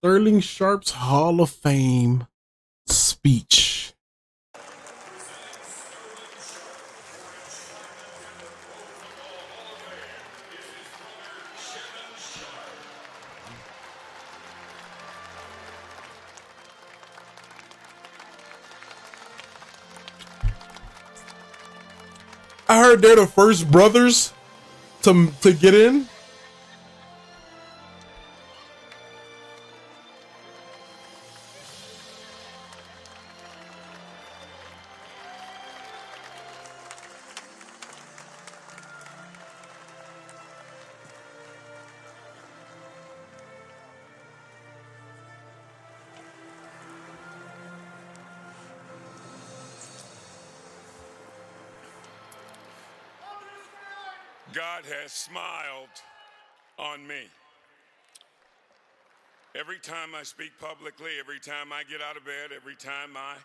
Sterling Sharpe's Hall of Fame speech. I heard they're the first brothers to get in. God has smiled on me. Every time I speak publicly, every time I get out of bed, every time I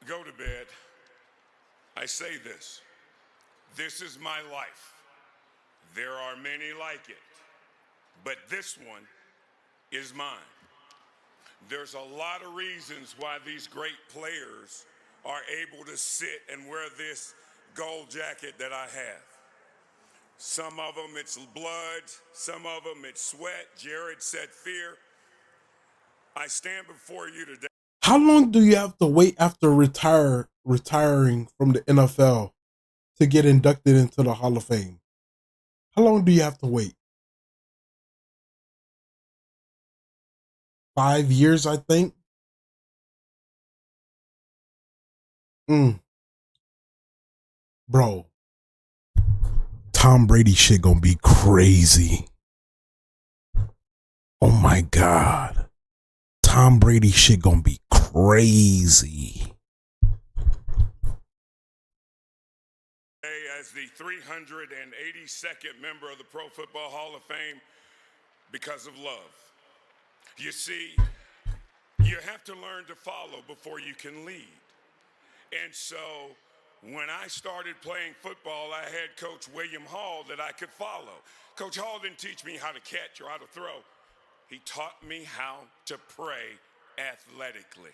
go to bed, I say this. This is my life. There are many like it, but this one is mine. There's a lot of reasons why these great players are able to sit and wear this gold jacket that I have. Some of them it's blood, some of them it's sweat. Jared said fear. I stand before you today. How long do you have to wait after retiring from the NFL to get inducted into the Hall of Fame? How long do you have to wait? 5 years, I think. Bro, Tom Brady shit gonna be crazy. Oh my God. Tom Brady shit gonna be crazy. As the 382nd member of the Pro Football Hall of Fame because of love. You see, you have to learn to follow before you can lead. And so when I started playing football, I had Coach William Hall that I could follow. Coach Hall didn't teach me how to catch or how to throw. He taught me how to pray athletically.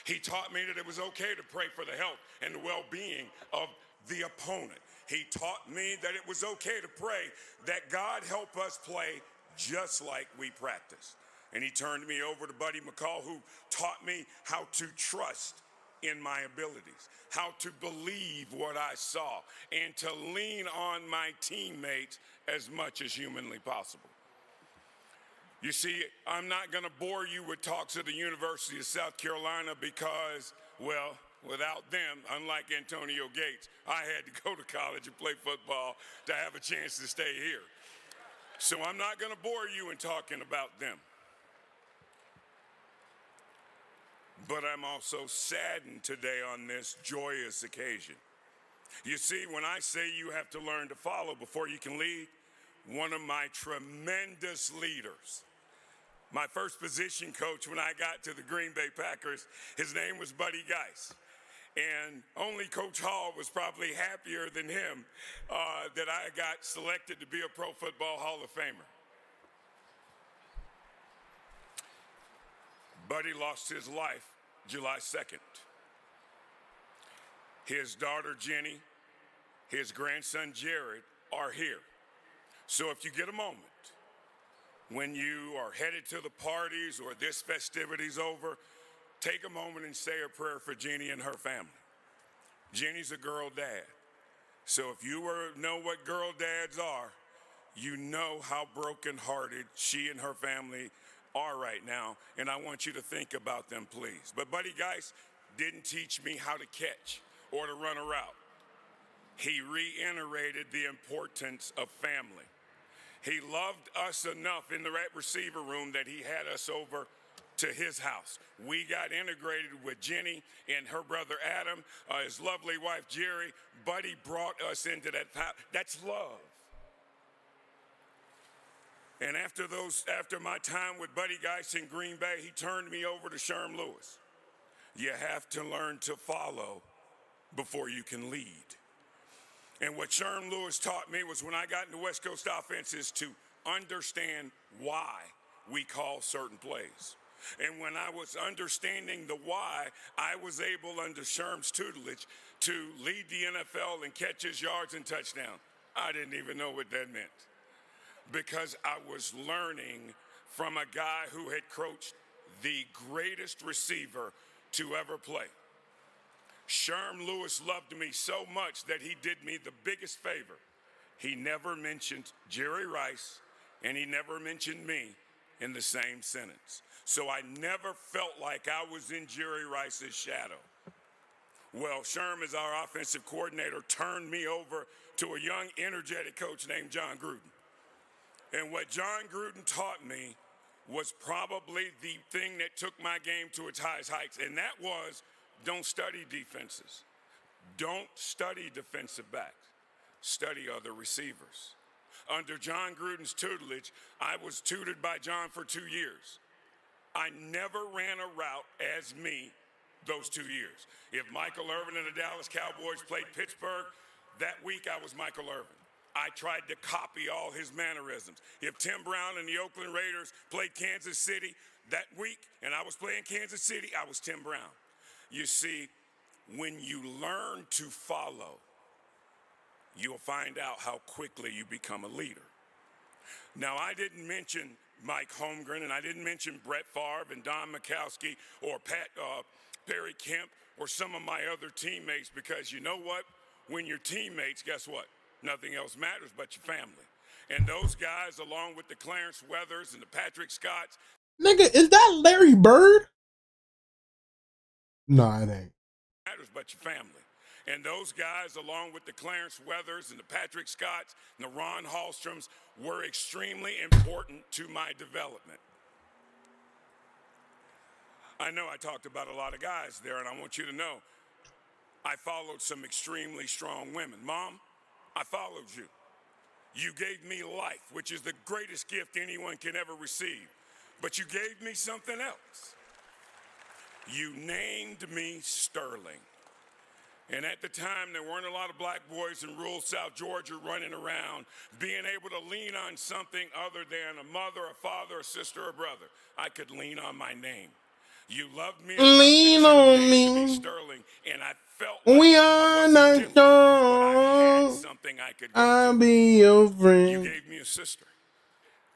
He taught me that it was okay to pray for the health and the well-being of the opponent. He taught me that it was okay to pray that God help us play just like we practice. And he turned me over to Buddy McCall, who taught me how to trust in my abilities, how to believe what I saw, and to lean on my teammates as much as humanly possible. You see, I'm not going to bore you with talks at the University of South Carolina because, well, without them, unlike Antonio Gates, I had to go to college and play football to have a chance to stay here. So I'm not going to bore you in talking about them. But I'm also saddened today on this joyous occasion. You see, when I say you have to learn to follow before you can lead, one of my tremendous leaders, my first position coach when I got to the Green Bay Packers, his name was Buddy Geis. And only Coach Hall was probably happier than him that I got selected to be a Pro Football Hall of Famer. Buddy lost his life July 2nd. His daughter Jenny, his grandson Jared are here. So if you get a moment, when you are headed to the parties or this festivity's over, take a moment and say a prayer for Jenny and her family. Jenny's a girl dad. So if you know what girl dads are, you know how brokenhearted she and her family are right now, and I want you to think about them, please. But Buddy Geis didn't teach me how to catch or to run a route. He reiterated the importance of family. He loved us enough in the receiver room that he had us over to his house. We got integrated with Jenny and her brother Adam, his lovely wife Jerry. Buddy brought us into that house. That's love. And after my time with Buddy Geis in Green Bay, he turned me over to Sharpe Lewis. You have to learn to follow before you can lead. And what Sharpe Lewis taught me was when I got into West Coast offenses to understand why we call certain plays. And when I was understanding the why, I was able under Sherm's tutelage to lead the NFL in catches, yards, and touchdowns. I didn't even know what that meant because I was learning from a guy who had coached the greatest receiver to ever play. Sherm Lewis loved me so much that he did me the biggest favor. He never mentioned Jerry Rice, and he never mentioned me in the same sentence. So I never felt like I was in Jerry Rice's shadow. Well, Sherm, as our offensive coordinator, turned me over to a young, energetic coach named John Gruden. And what John Gruden taught me was probably the thing that took my game to its highest heights, and that was don't study defenses. Don't study defensive backs. Study other receivers. Under John Gruden's tutelage, I was tutored by John for 2 years. I never ran a route as me those 2 years. If Michael Irvin and the Dallas Cowboys played Pittsburgh, that week I was Michael Irvin. I tried to copy all his mannerisms. If Tim Brown and the Oakland Raiders played Kansas City that week and I was playing Kansas City, I was Tim Brown. You see, when you learn to follow, you'll find out how quickly you become a leader. Now, I didn't mention Mike Holmgren, and I didn't mention Brett Favre and Don Mikowski or Perry Kemp or some of my other teammates because you know what? When you're teammates, guess what? Nothing else matters but your family. And those guys, along with the Clarence Weathers and the Patrick Scotts. Nigga, is that Larry Bird? No, it ain't. Matters but your family. And those guys, along with the Clarence Weathers and the Patrick Scotts and the Ron Hallstroms, were extremely important to my development. I know I talked about a lot of guys there, and I want you to know I followed some extremely strong women. Mom, I followed you. You gave me life, which is the greatest gift anyone can ever receive. But you gave me something else. You named me Sterling. And at the time, there weren't a lot of black boys in rural South Georgia running around being able to lean on something other than a mother, a father, a sister, or brother. I could lean on my name. You loved me enough Lean that you on named me me. Sterling, and I felt like We I are wasn't not different, but I had strong. something I could go I'll to. be your You friend. gave me a sister,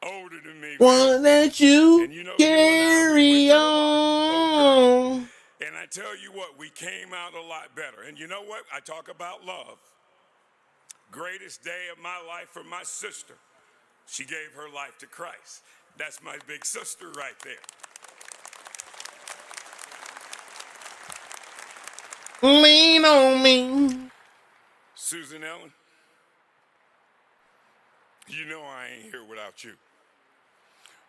older than me, One that you and you know, you and I, we went carry through a lot. Oh, girl. on. And I tell you what, we came out a lot better. And you know what? I talk about love. Greatest day of my life for my sister. She gave her life to Christ. That's my big sister right there. Lean on me. Susan Ellen, you know I ain't here without you.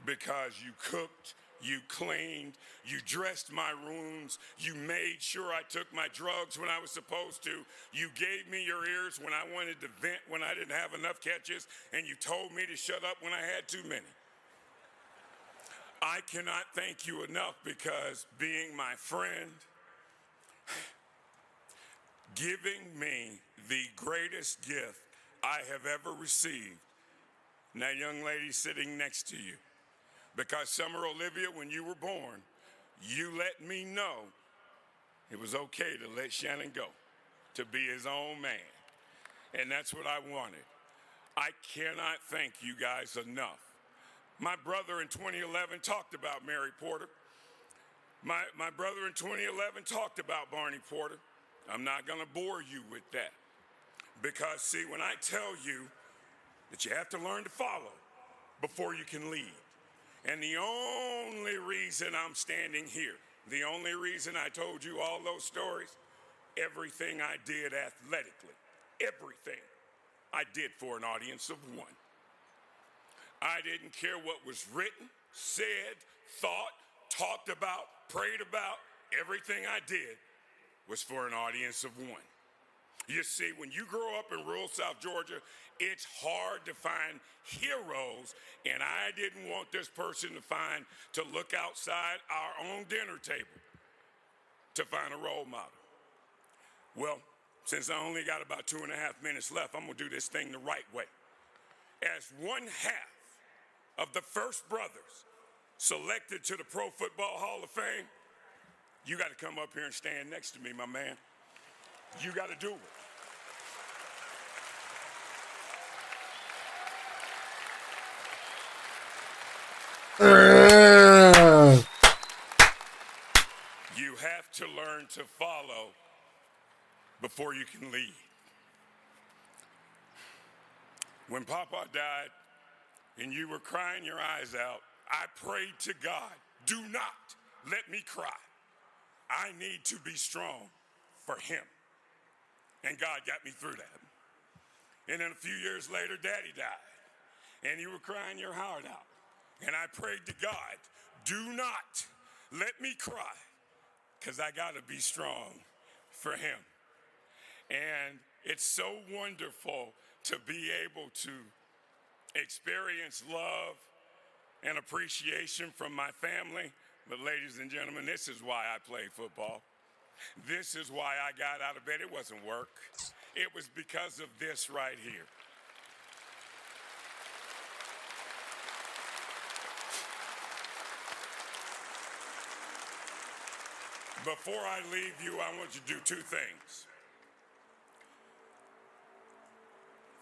Because you cooked, you cleaned, you dressed my wounds, you made sure I took my drugs when I was supposed to, you gave me your ears when I wanted to vent when I didn't have enough catches, and you told me to shut up when I had too many. I cannot thank you enough because being my friend, giving me the greatest gift I have ever received, and that young lady sitting next to you. Because Summer Olivia, when you were born, you let me know it was okay to let Shannon go, to be his own man. And that's what I wanted. I cannot thank you guys enough. My brother in 2011 talked about Mary Porter. My brother in 2011 talked about Barney Porter. I'm not going to bore you with that. Because, see, when I tell you that you have to learn to follow before you can lead, and the only reason I'm standing here, the only reason I told you all those stories, everything I did athletically, everything I did for an audience of one. I didn't care what was written, said, thought, talked about, prayed about. Everything I did was for an audience of one. You see, when you grow up in rural South Georgia, it's hard to find heroes, and I didn't want this person to look outside our own dinner table to find a role model. Well, since I only got about 2.5 minutes left, I'm gonna do this thing the right way. As one half of the First Brothers selected to the Pro Football Hall of Fame, you got to come up here and stand next to me, my man. You got to do it. You have to learn to follow before you can lead. When Papa died and you were crying your eyes out, I prayed to God, do not let me cry. I need to be strong for him. And God got me through that. And then a few years later, Daddy died. And you were crying your heart out. And I prayed to God, do not let me cry, because I got to be strong for him. And it's so wonderful to be able to experience love and appreciation from my family. But ladies and gentlemen, this is why I play football. This is why I got out of bed. It wasn't work. It was because of this right here. Before I leave you, I want you to do two things.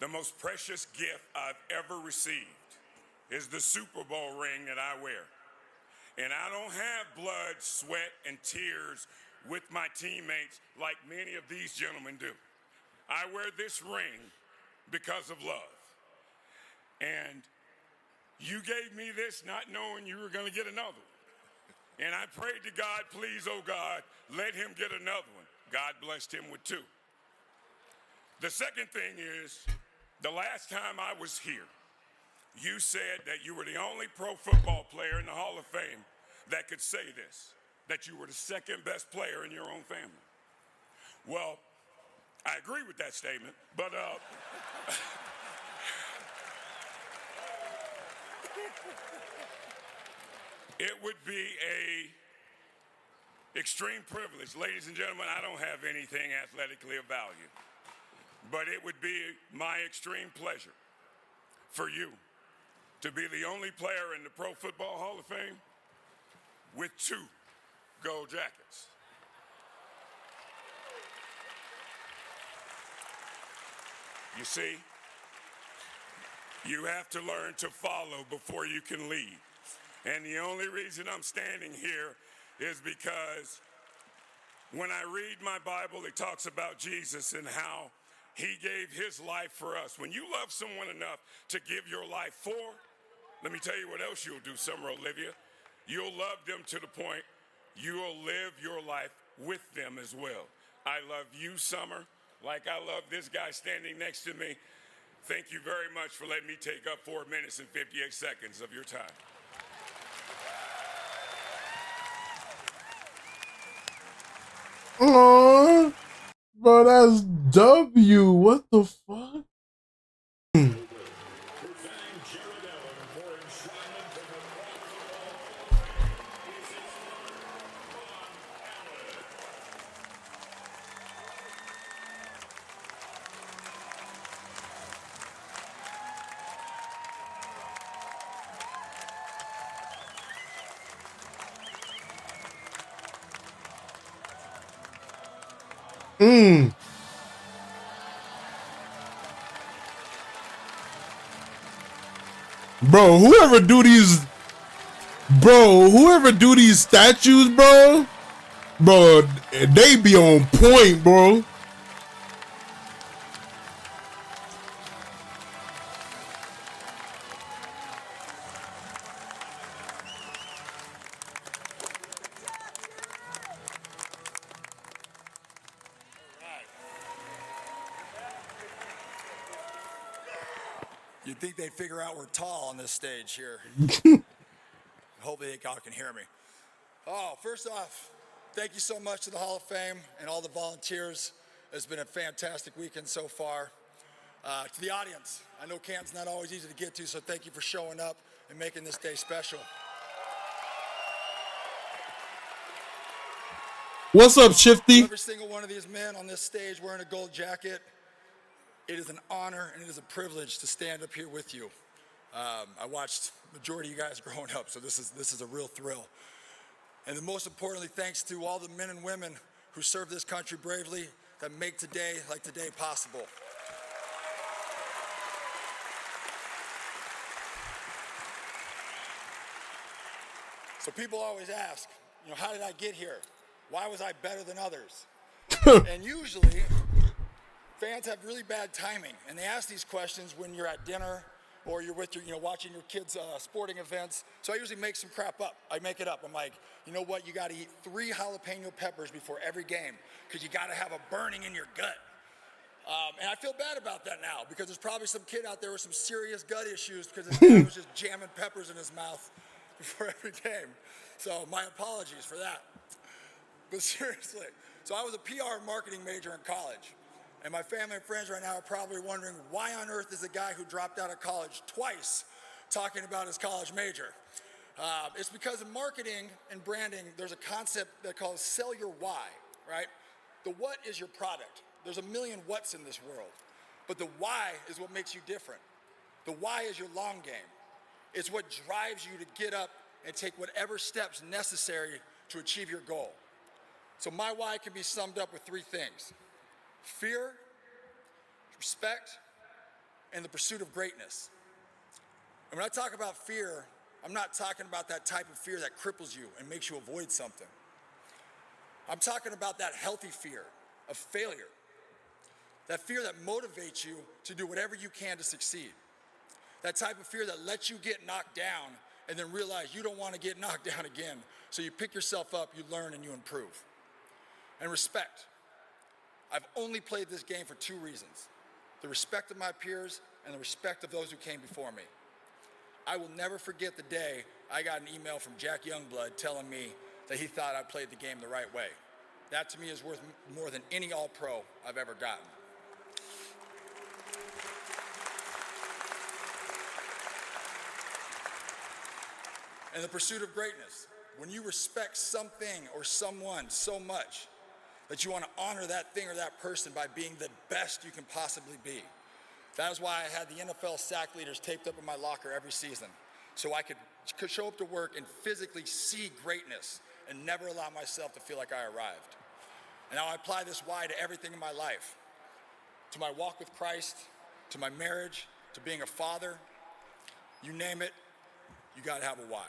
The most precious gift I've ever received is the Super Bowl ring that I wear. And I don't have blood, sweat, and tears with my teammates like many of these gentlemen do. I wear this ring because of love. And you gave me this not knowing you were going to get another one. And I prayed to God, please, oh God, let him get another one. God blessed him with two. The second thing is, the last time I was here, you said that you were the only pro football player in the Hall of Fame that could say this, that you were the second best player in your own family. Well, I agree with that statement, but it would be a extreme privilege. Ladies and gentlemen, I don't have anything athletically of value, but it would be my extreme pleasure for you to be the only player in the Pro Football Hall of Fame with two gold jackets. You see, you have to learn to follow before you can lead. And the only reason I'm standing here is because when I read my Bible, it talks about Jesus and how he gave his life for us. When you love someone enough to give your life for, let me tell you what else you'll do, Summer Olivia. You'll love them to the point you will live your life with them as well. I love you, Summer, like I love this guy standing next to me. Thank you very much for letting me take up 4 minutes and 58 seconds of your time. Aww, bro, that's W. What the fuck? Bro, whoever do these statues, bro, they be on point, bro. You'd think they'd figure out we're tall on this stage here. Hopefully y'all can hear me. Oh, first off, thank you so much to the Hall of Fame and all the volunteers. It's been a fantastic weekend so far. To the audience, I know Canton's not always easy to get to, so thank you for showing up and making this day special. What's up, Shifty? Every single one of these men on this stage wearing a gold jacket, it is an honor and it is a privilege to stand up here with you. I watched the majority of you guys growing up, so this is a real thrill. And then most importantly, thanks to all the men and women who serve this country bravely that make today like today possible. So people always ask, how did I get here? Why was I better than others? And usually, fans have really bad timing, and they ask these questions when you're at dinner or you're with your, watching your kids' sporting events. So I usually make some crap up. I make it up. I'm like, you know what? You got to eat 3 jalapeno peppers before every game because you got to have a burning in your gut. And I feel bad about that now because there's probably some kid out there with some serious gut issues because his dad was just jamming peppers in his mouth before every game. So my apologies for that. But seriously, so I was a PR and marketing major in college. And my family and friends right now are probably wondering, why on earth is a guy who dropped out of college twice talking about his college major? It's because in marketing and branding, there's a concept that calls sell your why, right? The what is your product. There's a million whats in this world. But the why is what makes you different. The why is your long game. It's what drives you to get up and take whatever steps necessary to achieve your goal. So my why can be summed up with 3 things: fear, respect, and the pursuit of greatness. And when I talk about fear, I'm not talking about that type of fear that cripples you and makes you avoid something. I'm talking about that healthy fear of failure, that fear that motivates you to do whatever you can to succeed, that type of fear that lets you get knocked down and then realize you don't want to get knocked down again, so you pick yourself up, you learn, and you improve. And respect. I've only played this game for 2 reasons: the respect of my peers and the respect of those who came before me. I will never forget the day I got an email from Jack Youngblood telling me that he thought I played the game the right way. That to me is worth more than any All-Pro I've ever gotten. And the pursuit of greatness. When you respect something or someone so much that you want to honor that thing or that person by being the best you can possibly be. That is why I had the NFL sack leaders taped up in my locker every season, so I could show up to work and physically see greatness and never allow myself to feel like I arrived. And now I apply this why to everything in my life, to my walk with Christ, to my marriage, to being a father. You name it, you got to have a why.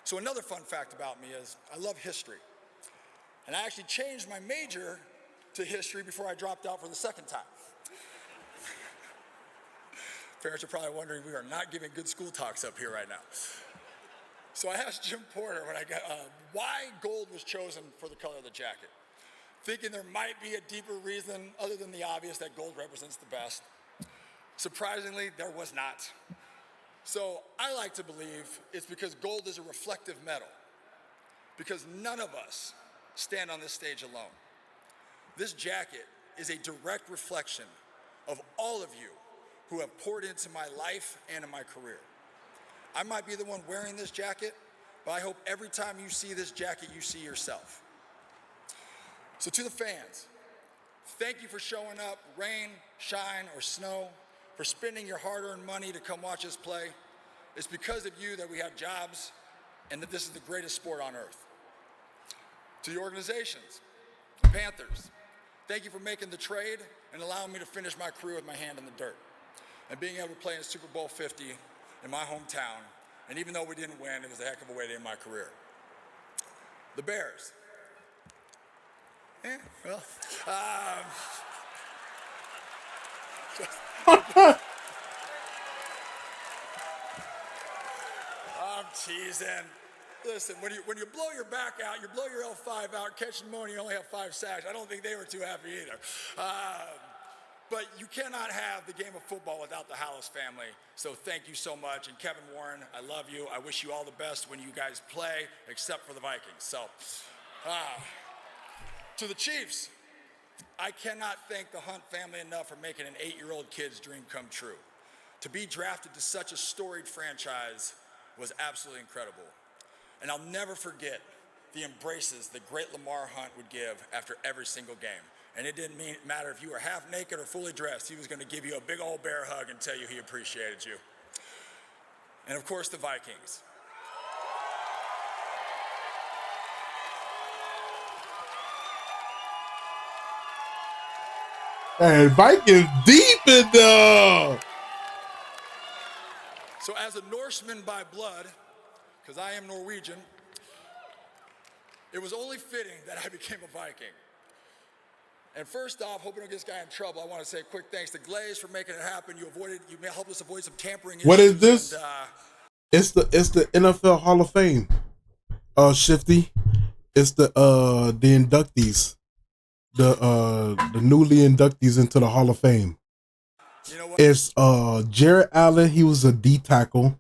So another fun fact about me is I love history. And I actually changed my major to history before I dropped out for the second time. Parents are probably wondering, we are not giving good school talks up here right now. So I asked Jim Porter when I got why gold was chosen for the color of the jacket, thinking there might be a deeper reason other than the obvious that gold represents the best. Surprisingly, there was not. So I like to believe it's because gold is a reflective metal, because none of us stand on this stage alone. This jacket is a direct reflection of all of you who have poured into my life and in my career. I might be the one wearing this jacket, but I hope every time you see this jacket, you see yourself. So to the fans, thank you for showing up, rain, shine, or snow, for spending your hard-earned money to come watch us play. It's because of you that we have jobs and that this is the greatest sport on earth. To the organizations, the Panthers, thank you for making the trade and allowing me to finish my career with my hand in the dirt and being able to play in Super Bowl 50 in my hometown. And even though we didn't win, it was a heck of a way to end my career. The Bears. I'm teasing. Listen, when you blow your back out, you blow your L5 out, catch pneumonia, you only have 5 sacks. I don't think they were too happy either. But you cannot have the game of football without the Hallis family. So thank you so much. And Kevin Warren, I love you. I wish you all the best when you guys play, except for the Vikings. So to the Chiefs, I cannot thank the Hunt family enough for making an 8-year-old kid's dream come true. To be drafted to such a storied franchise was absolutely incredible. And I'll never forget the embraces that great Lamar Hunt would give after every single game. And it didn't matter if you were half naked or fully dressed, he was going to give you a big old bear hug and tell you he appreciated you. and of course the Vikings. Hey, Vikings deep in there. So as a Norseman by blood, because I am Norwegian, it was only fitting that I became a Viking. And first off, hoping to get this guy in trouble, I want to say a quick thanks to Glaze for making it happen. You helped us avoid some tampering issues. What is this? And, it's the NFL Hall of Fame. Shifty. It's the inductees. The newly inductees into the Hall of Fame. You know what? It's Jared Allen, he was a D tackle.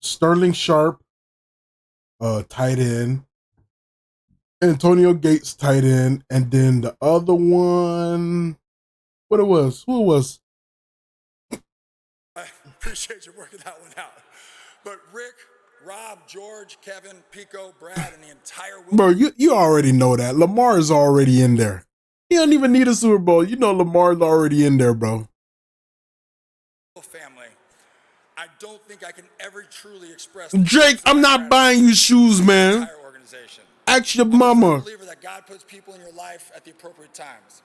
Sterling Sharpe, tight end. Antonio Gates, tight end, and then the other one, who it was? I appreciate you working that one out. But Rick, Rob, George, Kevin, Pico, Brad, and the entire Bro, you already know that. Lamar is already in there. He don't even need a Super Bowl. You know Lamar's already in there, bro. Family. I don't think I can ever truly express. Drake, I'm not buying you shoes, man. Organization. Ask your mama. I'm a believer that God puts people in your life at the appropriate times.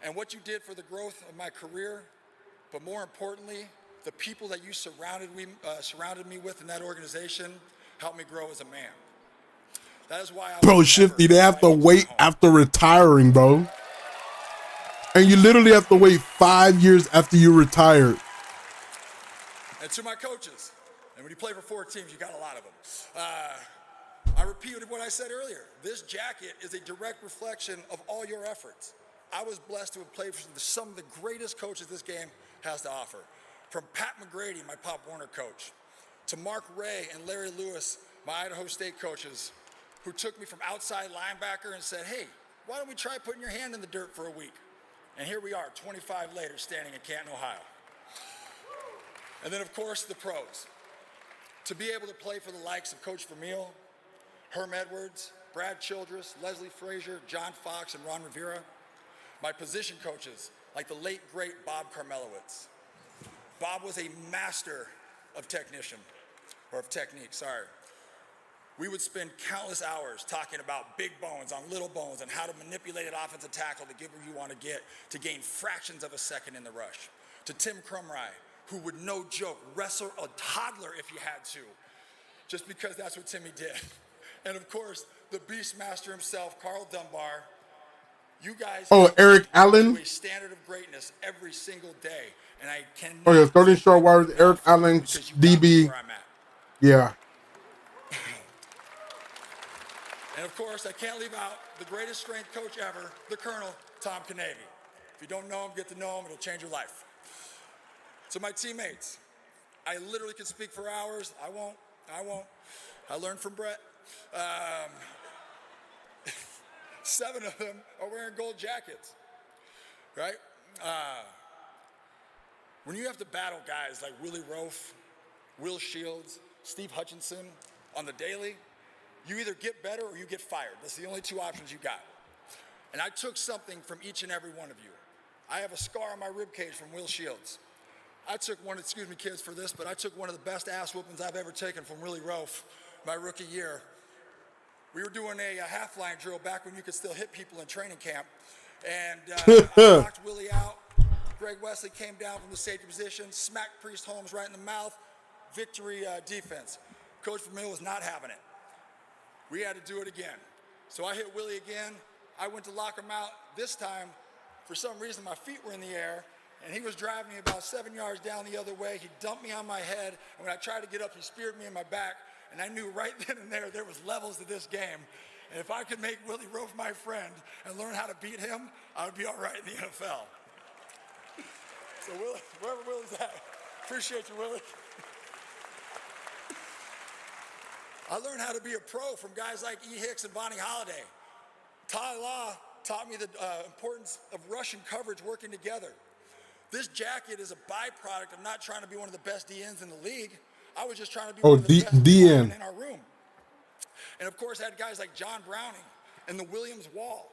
And what you did for the growth of my career, but more importantly, the people that you surrounded me with in that organization helped me grow as a man. That is why Bro, Shifty, they have to wait after retiring, bro. And you literally have to wait 5 years after you retired. And to my coaches, and when you play for 4 teams, you got a lot of them. I repeated what I said earlier. This jacket is a direct reflection of all your efforts. I was blessed to have played for some of the greatest coaches this game has to offer. From Pat McGrady, my Pop Warner coach, to Mark Ray and Larry Lewis, my Idaho State coaches, who took me from outside linebacker and said, hey, why don't we try putting your hand in the dirt for a week? And here we are, 25 later, standing in Canton, Ohio. And then, of course, the pros. To be able to play for the likes of Coach Vermeil, Herm Edwards, Brad Childress, Leslie Frazier, John Fox, and Ron Rivera. My position coaches, like the late, great Bob Karmelowitz. Bob was a master of technique. We would spend countless hours talking about big bones on little bones and how to manipulate an offensive tackle to get where you want to get to gain fractions of a second in the rush. To Tim Crumry, who would, no joke, wrestle a toddler if he had to, just because that's what Timmy did. And of course, the Beastmaster himself, Carl Dunbar. You guys Eric Allen to a standard of greatness every single day. And I cannot. Oh yeah, 30 short wires, Eric Allen, DB. Yeah. And of course, I can't leave out the greatest strength coach ever, the Colonel, Tom Canavy. If you don't know him, get to know him. It'll change your life. To my teammates, I literally could speak for hours. I won't. I learned from Brett. 7 of them are wearing gold jackets, right? When you have to battle guys like Willie Roaf, Will Shields, Steve Hutchinson on the daily, you either get better or you get fired. That's the only 2 options you got. And I took something from each and every one of you. I have a scar on my ribcage from Will Shields. I took one, excuse me kids for this, but I took one of the best ass whoopings I've ever taken from Willie Roaf my rookie year. We were doing a half line drill back when you could still hit people in training camp. And I knocked Willie out. Greg Wesley came down from the safety position, smacked Priest Holmes right in the mouth. Victory defense. Coach Vermeil was not having it. We had to do it again. So I hit Willie again. I went to lock him out. This time, for some reason, my feet were in the air, and he was driving me about 7 yards down the other way. He dumped me on my head, and when I tried to get up, he speared me in my back. And I knew right then and there was levels to this game. And if I could make Willie Roaf my friend and learn how to beat him, I would be all right in the NFL. So Willie, wherever Willie's at, appreciate you, Willie. I learned how to be a pro from guys like E. Hicks and Bonnie Holiday. Ty Law taught me the importance of rush and coverage working together. This jacket is a byproduct of not trying to be one of the best DNs in the league. I was just trying to be one of the best DN in our room. And of course, I had guys like John Browning and the Williams Wall.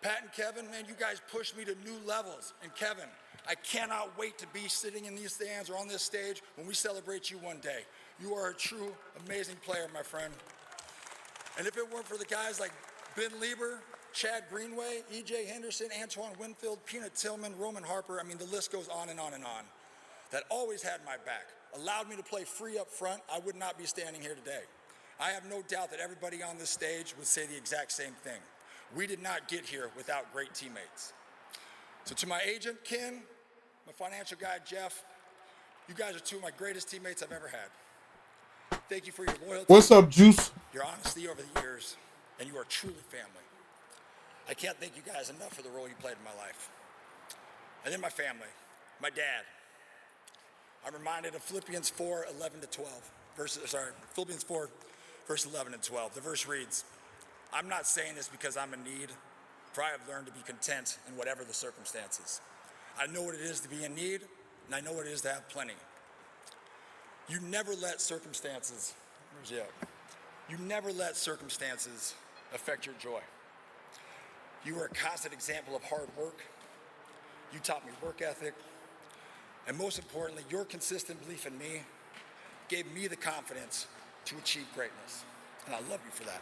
Pat and Kevin, man, you guys pushed me to new levels. And Kevin, I cannot wait to be sitting in these stands or on this stage when we celebrate you one day. You are a true, amazing player, my friend. And if it weren't for the guys like Ben Lieber, Chad Greenway, E.J. Henderson, Antoine Winfield, Peanut Tillman, Roman Harper, I mean, the list goes on and on and on, that always had my back, allowed me to play free up front, I would not be standing here today. I have no doubt that everybody on this stage would say the exact same thing. We did not get here without great teammates. So to my agent, Ken, my financial guy, Jeff, you guys are two of my greatest teammates I've ever had. Thank you for your loyalty. What's up, Juice? Your honesty over the years, and you are truly family. I can't thank you guys enough for the role you played in my life. And then my family, my dad. I'm reminded of Philippians 4, 11 to 12. Philippians 4, verse 11 and 12. The verse reads, I'm not saying this because I'm in need, for I have learned to be content in whatever the circumstances. I know what it is to be in need, and I know what it is to have plenty. You never let circumstances, you never let circumstances affect your joy. You were a constant example of hard work. You taught me work ethic. And most importantly, your consistent belief in me gave me the confidence to achieve greatness. And I love you for that.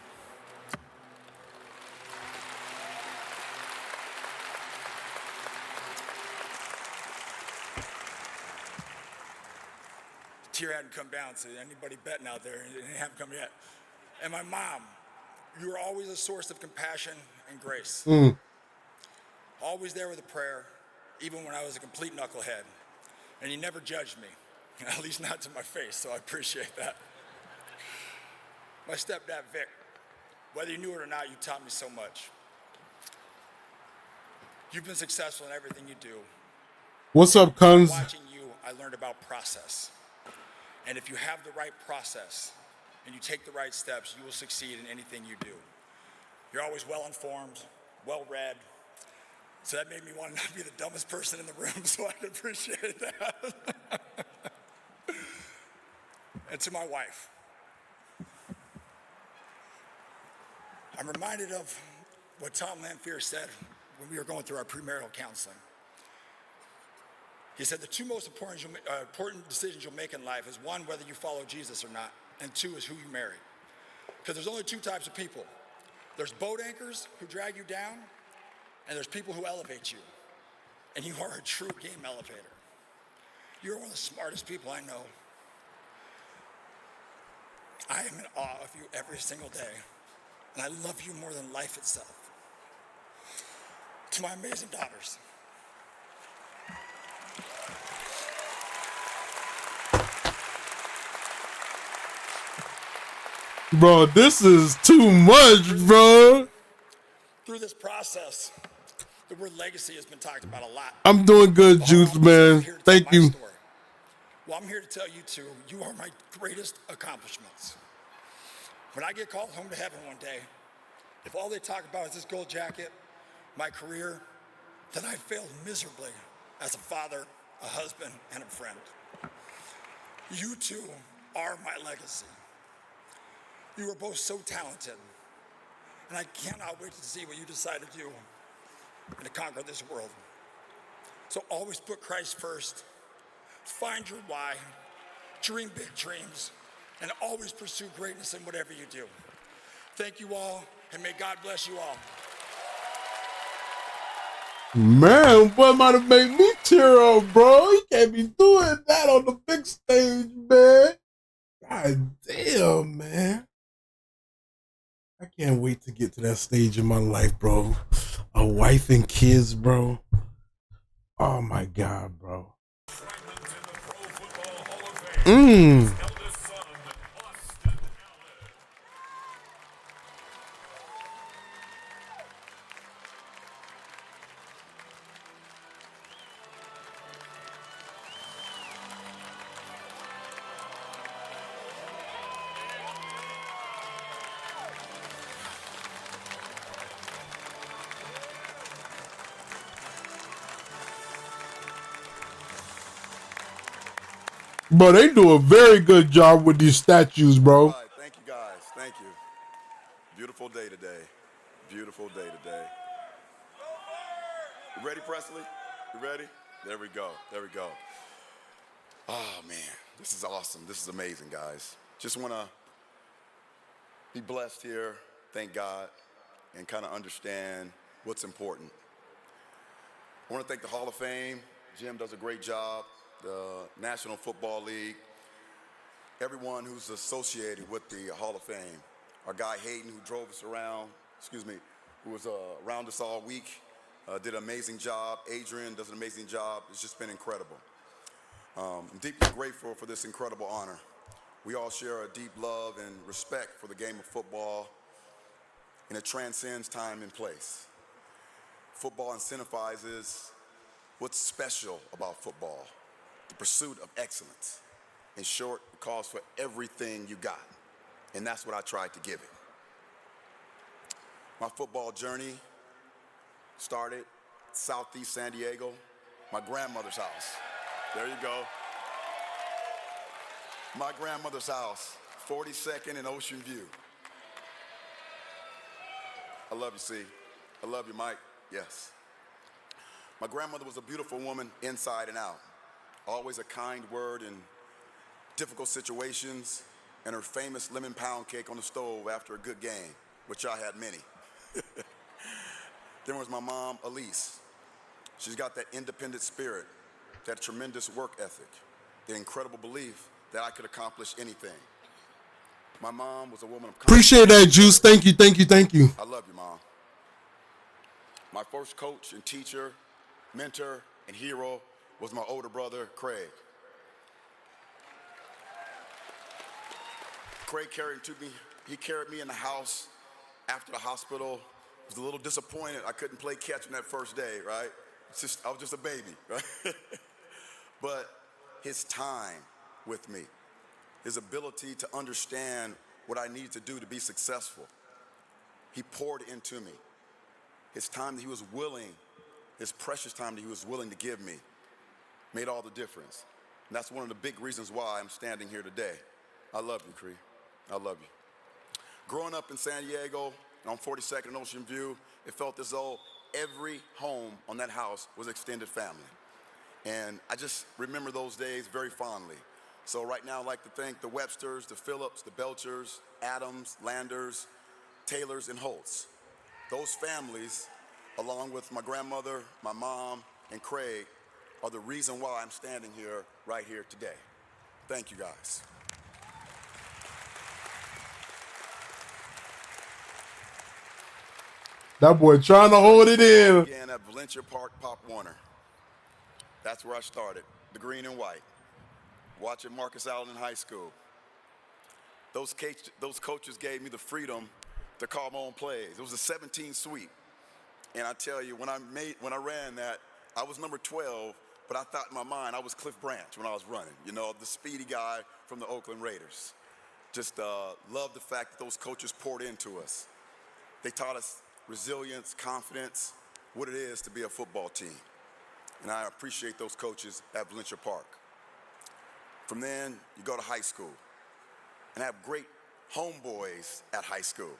Tear hadn't come down, so anybody betting out there, it haven't come yet. And my mom, you were always a source of compassion and grace. Always there with a prayer, even when I was a complete knucklehead. And you never judged me, at least not to my face, so I appreciate that. My stepdad, Vic, whether you knew it or not, you taught me so much. You've been successful in everything you do. What's up, Cons? Watching you, I learned about process. And if you have the right process and you take the right steps, you will succeed in anything you do. You're always well-informed, well-read. So that made me want to not be the dumbest person in the room, so I can appreciate that. And to my wife, I'm reminded of what Tom Lanphier said when we were going through our premarital counseling. He said the two most important decisions you'll make in life is one, whether you follow Jesus or not, and two is who you marry. Because there's only two types of people. There's boat anchors who drag you down, and there's people who elevate you. And you are a true game elevator. You're one of the smartest people I know. I am in awe of you every single day, and I love you more than life itself. To my amazing daughters, Bro, this is too much, bro. through this process, the word legacy has been talked about a lot. I'm doing good, Juice, man. Thank you. Well, I'm here to tell you two, you are my greatest accomplishments. When I get called home to heaven one day, if all they talk about is this gold jacket, my career, then I failed miserably as a father, a husband, and a friend. You two are my legacy. You are both so talented, and I cannot wait to see what you decide to do and to conquer this world. So always put Christ first, find your why, dream big dreams, and always pursue greatness in whatever you do. Thank you all, and may God bless you all. Man, what might have made me tear up, bro? You can't be doing that on the big stage, man. God damn, man. I can't wait to get to that stage in my life, bro. A wife and kids, bro. Oh my God, bro. Bro, they do a very good job with these statues, bro. All right, thank you, guys. Thank you. Beautiful day today. Beautiful day today. You ready, Presley? You ready? There we go. There we go. Oh, man. This is awesome. This is amazing, guys. Just want to be blessed here, thank God, and kind of understand what's important. I want to thank the Hall of Fame. Jim does a great job. The National Football League. Everyone who's associated with the Hall of Fame. Our guy Hayden, who drove us around, who was around us all week, did an amazing job. Adrian does an amazing job. It's just been incredible. I'm deeply grateful for this incredible honor. We all share a deep love and respect for the game of football, and it transcends time and place. Football incentivizes what's special about football, the pursuit of excellence. In short, it calls for everything you got, and that's what I tried to give it. My football journey started Southeast San Diego, my grandmother's house. There you go. My grandmother's house, 42nd and Ocean View. I love you, C. I love you, Mike. Yes. My grandmother was a beautiful woman inside and out. Always a kind word in difficult situations, and her famous lemon pound cake on the stove after a good game, which I had many. Then was my mom, Elise. She's got that independent spirit, that tremendous work ethic, the incredible belief that I could accomplish anything. My mom was a woman of Appreciate that, Juice. Thank you, thank you, thank you. I love you, Mom. My first coach and teacher, mentor, and hero was my older brother, Craig. Craig he carried me in the house after the hospital. I was a little disappointed I couldn't play catch on that first day, right? I was just a baby, right? But his time with me, his ability to understand what I needed to do to be successful, he poured into me. His time that he was willing, his precious time that he was willing to give me, made all the difference. And that's one of the big reasons why I'm standing here today. I love you, Cree. I love you. Growing up in San Diego, on 42nd and Ocean View, it felt as though every home on that house was extended family. And I just remember those days very fondly. So right now I'd like to thank the Websters, the Phillips, the Belchers, Adams, Landers, Taylors, and Holtz. Those families, along with my grandmother, my mom, and Craig, are the reason why I'm standing here, right here today. Thank you, guys. That boy trying to hold it in. Again at Valencia Park, Pop Warner. That's where I started, the green and white, watching Marcus Allen in high school. Those coaches gave me the freedom to call my own plays. It was a 17 sweep. And I tell you, when I ran that, I was number 12, but I thought in my mind I was Cliff Branch when I was running, you know, the speedy guy from the Oakland Raiders. Just love the fact that those coaches poured into us. They taught us resilience, confidence, what it is to be a football team. And I appreciate those coaches at Valencia Park. From then, you go to high school and have great homeboys at high school.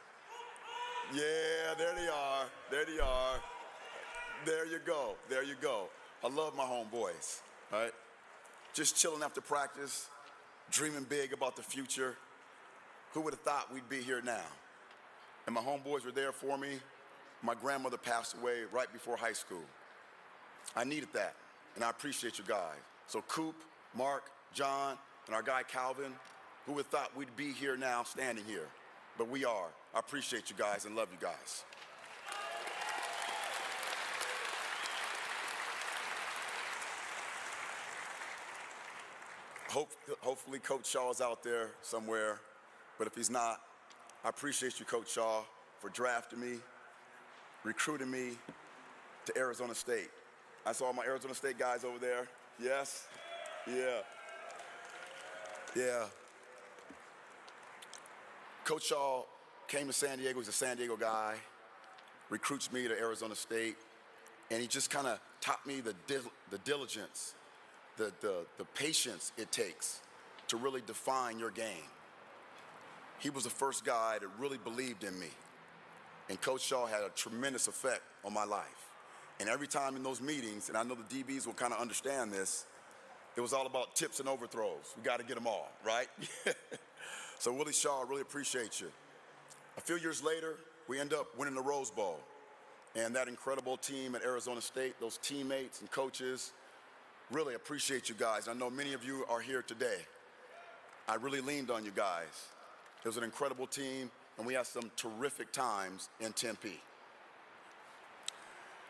Yeah, there they are, there they are. There you go, there you go. I love my homeboys, all right? Just chilling after practice, dreaming big about the future. Who would have thought we'd be here now? And my homeboys were there for me. My grandmother passed away right before high school. I needed that, and I appreciate you guys. So Coop, Mark, John, and our guy Calvin, who would have thought we'd be here now, standing here? But we are. I appreciate you guys and love you guys. Hopefully Coach Shaw's out there somewhere, but if he's not, I appreciate you, Coach Shaw, for drafting me, recruiting me to Arizona State. I saw my Arizona State guys over there. Yes? Yeah. Yeah. Coach Shaw came to San Diego. He's a San Diego guy, recruits me to Arizona State, and he just kind of taught me the diligence, the patience it takes to really define your game. He was the first guy that really believed in me. And Coach Shaw had a tremendous effect on my life. And every time in those meetings, and I know the DBs will kind of understand this, it was all about tips and overthrows. We got to get them all, right? So Willie Shaw, I really appreciate you. A few years later, we end up winning the Rose Bowl. And that incredible team at Arizona State, those teammates and coaches, really appreciate you guys. I know many of you are here today. I really leaned on you guys. It was an incredible team, and we had some terrific times in Tempe.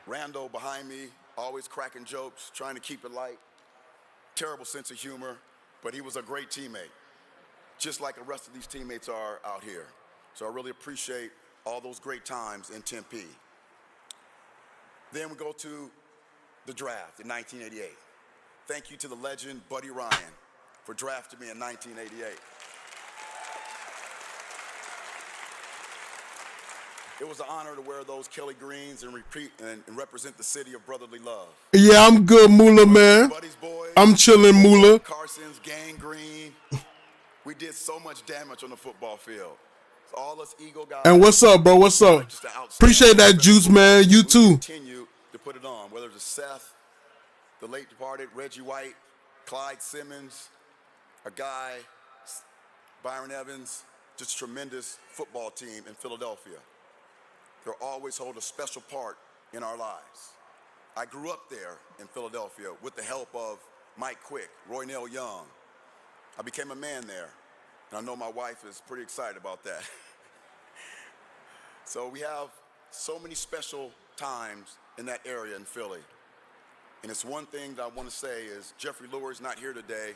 Randall behind me, always cracking jokes, trying to keep it light. Terrible sense of humor, but he was a great teammate, just like the rest of these teammates are out here. So I really appreciate all those great times in Tempe. Then we go to the draft in 1988. Thank you to the legend Buddy Ryan for drafting me in 1988. It was an honor to wear those Kelly greens and represent the city of brotherly love. Yeah, I'm good, Moolah, man. Buddy's boys, I'm chilling, Moolah. Carson's gang green. We did so much damage on the football field. So all us Eagle guys. And what's up, bro? What's up? Appreciate that juice, man. You too. Continue to put it on, whether it's Seth, the late departed Reggie White, Clyde Simmons, a guy, Byron Evans, just a tremendous football team in Philadelphia. They'll always hold a special part in our lives. I grew up there in Philadelphia with the help of Mike Quick, Roy Nell Young. I became a man there, and I know my wife is pretty excited about that. So we have so many special times in that area in Philly. And it's one thing that I want to say is Jeffrey Lurie is not here today,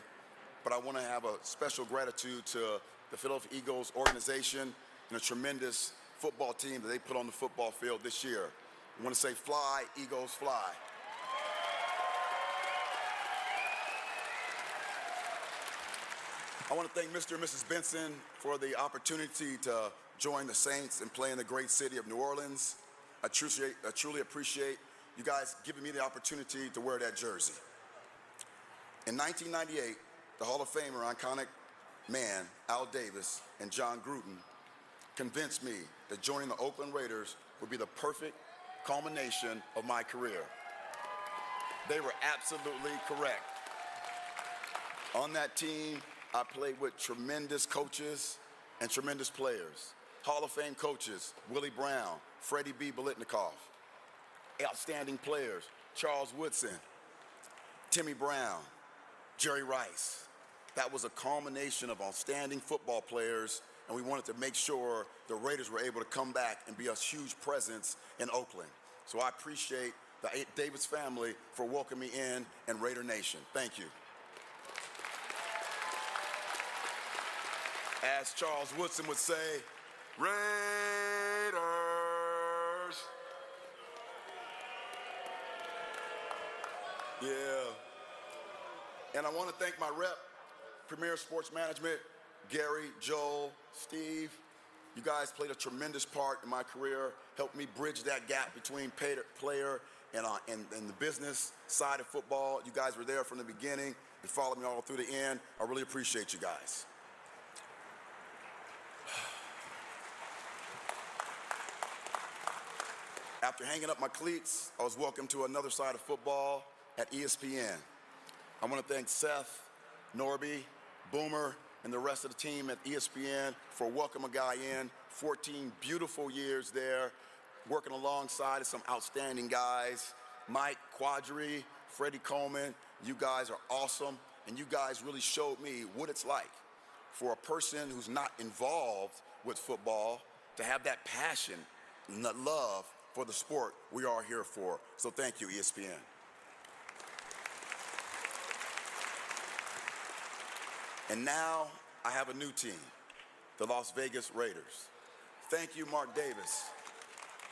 but I want to have a special gratitude to the Philadelphia Eagles organization and a tremendous football team that they put on the football field this year. I want to say fly, Eagles, fly. I want to thank Mr. and Mrs. Benson for the opportunity to join the Saints and play in the great city of New Orleans. I truly appreciate you guys giving me the opportunity to wear that jersey. In 1998, the Hall of Famer, iconic man, Al Davis and John Gruden convinced me that joining the Oakland Raiders would be the perfect culmination of my career. They were absolutely correct. On that team, I played with tremendous coaches and tremendous players. Hall of Fame coaches, Willie Brown, Freddie B. Biletnikoff. Outstanding players, Charles Woodson, Timmy Brown, Jerry Rice. That was a culmination of outstanding football players, and we wanted to make sure the Raiders were able to come back and be a huge presence in Oakland. So I appreciate the Davis family for welcoming me in and Raider Nation. Thank you. As Charles Woodson would say, Raiders. Yeah. And I want to thank my rep, Premier Sports Management, Gary, Joel, Steve. You guys played a tremendous part in my career, helped me bridge that gap between player and the business side of football. You guys were there from the beginning and followed me all through the end. I really appreciate you guys. After hanging up my cleats, I was welcomed to another side of football at ESPN. I want to thank Seth, Norby, Boomer, and the rest of the team at ESPN for welcoming a guy in. 14 beautiful years there, working alongside some outstanding guys. Mike Quadri, Freddie Coleman, you guys are awesome, and you guys really showed me what it's like for a person who's not involved with football to have that passion and that love for the sport we are here for. So thank you, ESPN. And now I have a new team, the Las Vegas Raiders. Thank you, Mark Davis,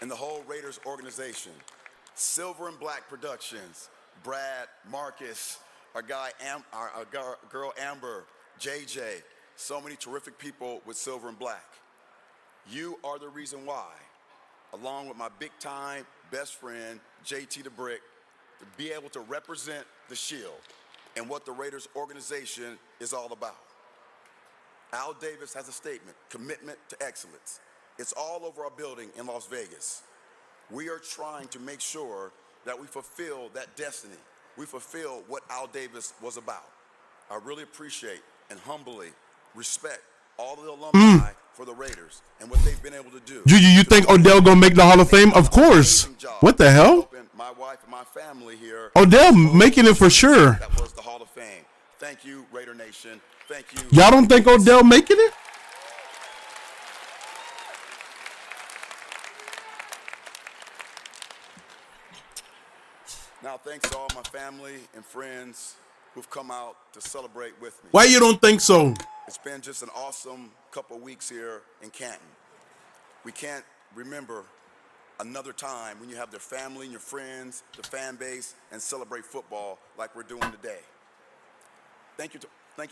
and the whole Raiders organization. Silver and Black Productions, Brad, Marcus, our girl Amber, JJ, so many terrific people with Silver and Black. You are the reason why, along with my big-time best friend, JT the Brick, to be able to represent the Shield and what the Raiders organization is all about. Al Davis has a statement, commitment to excellence. It's all over our building in Las Vegas. We are trying to make sure that we fulfill that destiny. We fulfill what Al Davis was about. I really appreciate and humbly respect all the alumni for the Raiders and what they've been able to do. Juju, you think Odell gonna make the Hall of Fame? Of course. What the hell? Helping my wife and my family here. Odell making it for sure. That was the Hall of Fame. Thank you, Raider Nation. Thank you. Y'all don't think Odell making it? Now, thanks to all my family and friends who've come out to celebrate with me. Why you don't think so? It's been just an awesome couple weeks here in Canton. We can't remember another time when you have their family and your friends, the fan base, and celebrate football like we're doing today. Thank you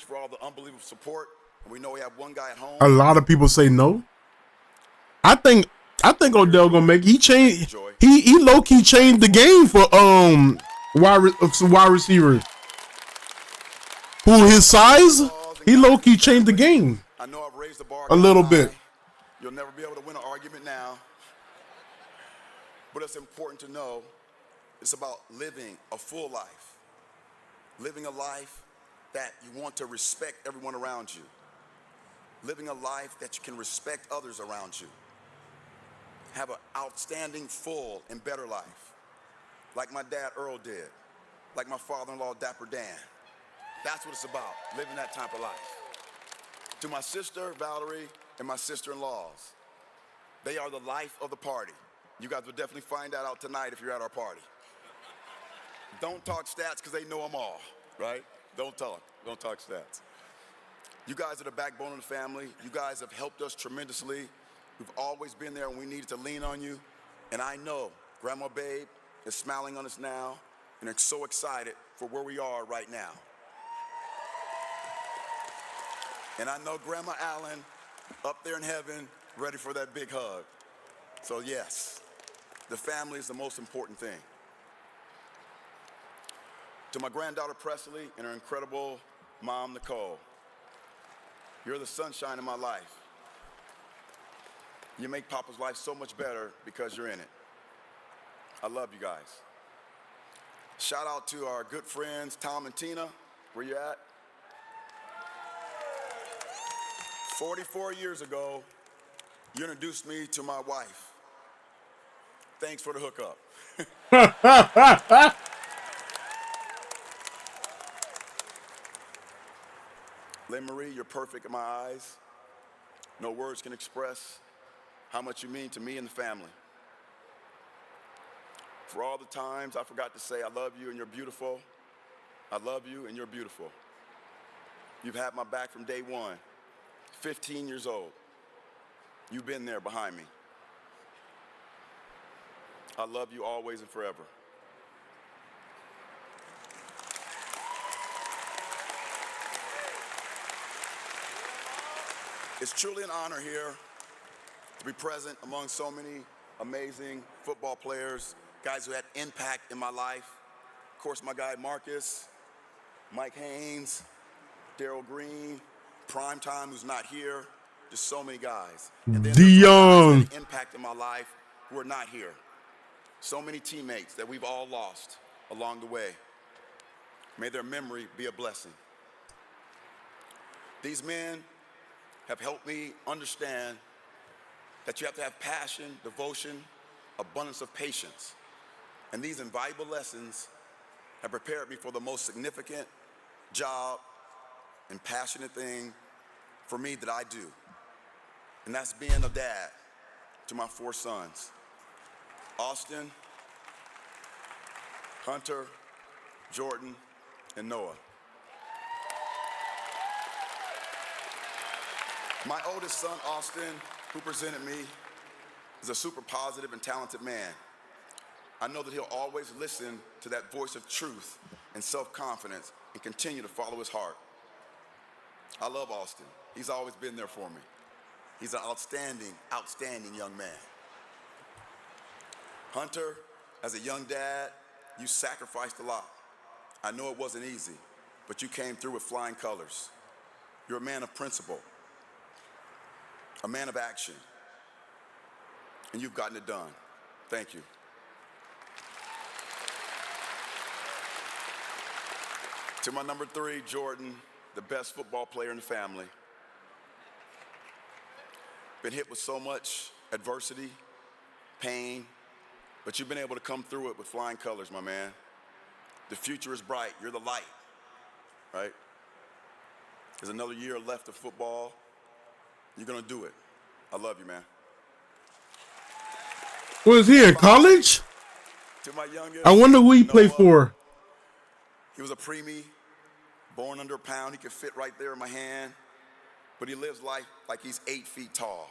for all the unbelievable support. And we know we have one guy at home. A lot of people say no. I think Odell gonna make. He changed. He low key changed the game for wide receivers. Who his size? He low key changed the game. I know I've raised the bar a little bit. You'll never be able to win an argument now. But it's important to know it's about living a full life. Living a life that you want to respect everyone around you. Living a life that you can respect others around you. Have an outstanding, full, and better life. Like my dad Earl did. Like my father-in-law Dapper Dan. That's what it's about, living that type of life. To my sister Valerie and my sister-in-laws, they are the life of the party. You guys will definitely find that out tonight if you're at our party. Don't talk stats because they know them all, right? Don't talk stats. You guys are the backbone of the family. You guys have helped us tremendously. We've always been there when we needed to lean on you. And I know Grandma Babe is smiling on us now and is so excited for where we are right now. And I know Grandma Allen up there in heaven ready for that big hug. So yes, the family is the most important thing. To my granddaughter Presley and her incredible mom Nicole, you're the sunshine in my life. You make Papa's life so much better because you're in it. I love you guys. Shout out to our good friends Tom and Tina. Where you at? 44 years ago, you introduced me to my wife. Thanks for the hookup. Lynn Marie, you're perfect in my eyes. No words can express how much you mean to me and the family. For all the times I forgot to say I love you and you're beautiful, I love you and you're beautiful. You've had my back from day one, 15 years old. You've been there behind me. I love you always and forever. It's truly an honor here to be present among so many amazing football players, guys who had impact in my life. Of course, my guy Marcus, Mike Haynes, Darryl Green, Primetime, who's not here, just so many guys. And then Dion. guys that had impact in my life who are not here. So many teammates that we've all lost along the way. May their memory be a blessing. These men have helped me understand that you have to have passion, devotion, abundance of patience. And these invaluable lessons have prepared me for the most significant job and passionate thing for me that I do. And that's being a dad to my 4 sons, Austin, Hunter, Jordan, and Noah. My oldest son, Austin, who presented me, is a super positive and talented man. I know that he'll always listen to that voice of truth and self-confidence and continue to follow his heart. I love Austin. He's always been there for me. He's an outstanding, outstanding young man. Hunter, as a young dad, you sacrificed a lot. I know it wasn't easy, but you came through with flying colors. You're a man of principle, a man of action, and you've gotten it done. Thank you. To my number 3, Jordan, the best football player in the family. Been hit with so much adversity, pain, but you've been able to come through it with flying colors, my man. The future is bright. You're the light, right? There's another year left of football. You're going to do it. I love you, man. Was he at college? To my youngest, I wonder who he played Noah, for. he was a preemie, born under a pound. He could fit right there in my hand, but he lives life like he's 8 feet tall.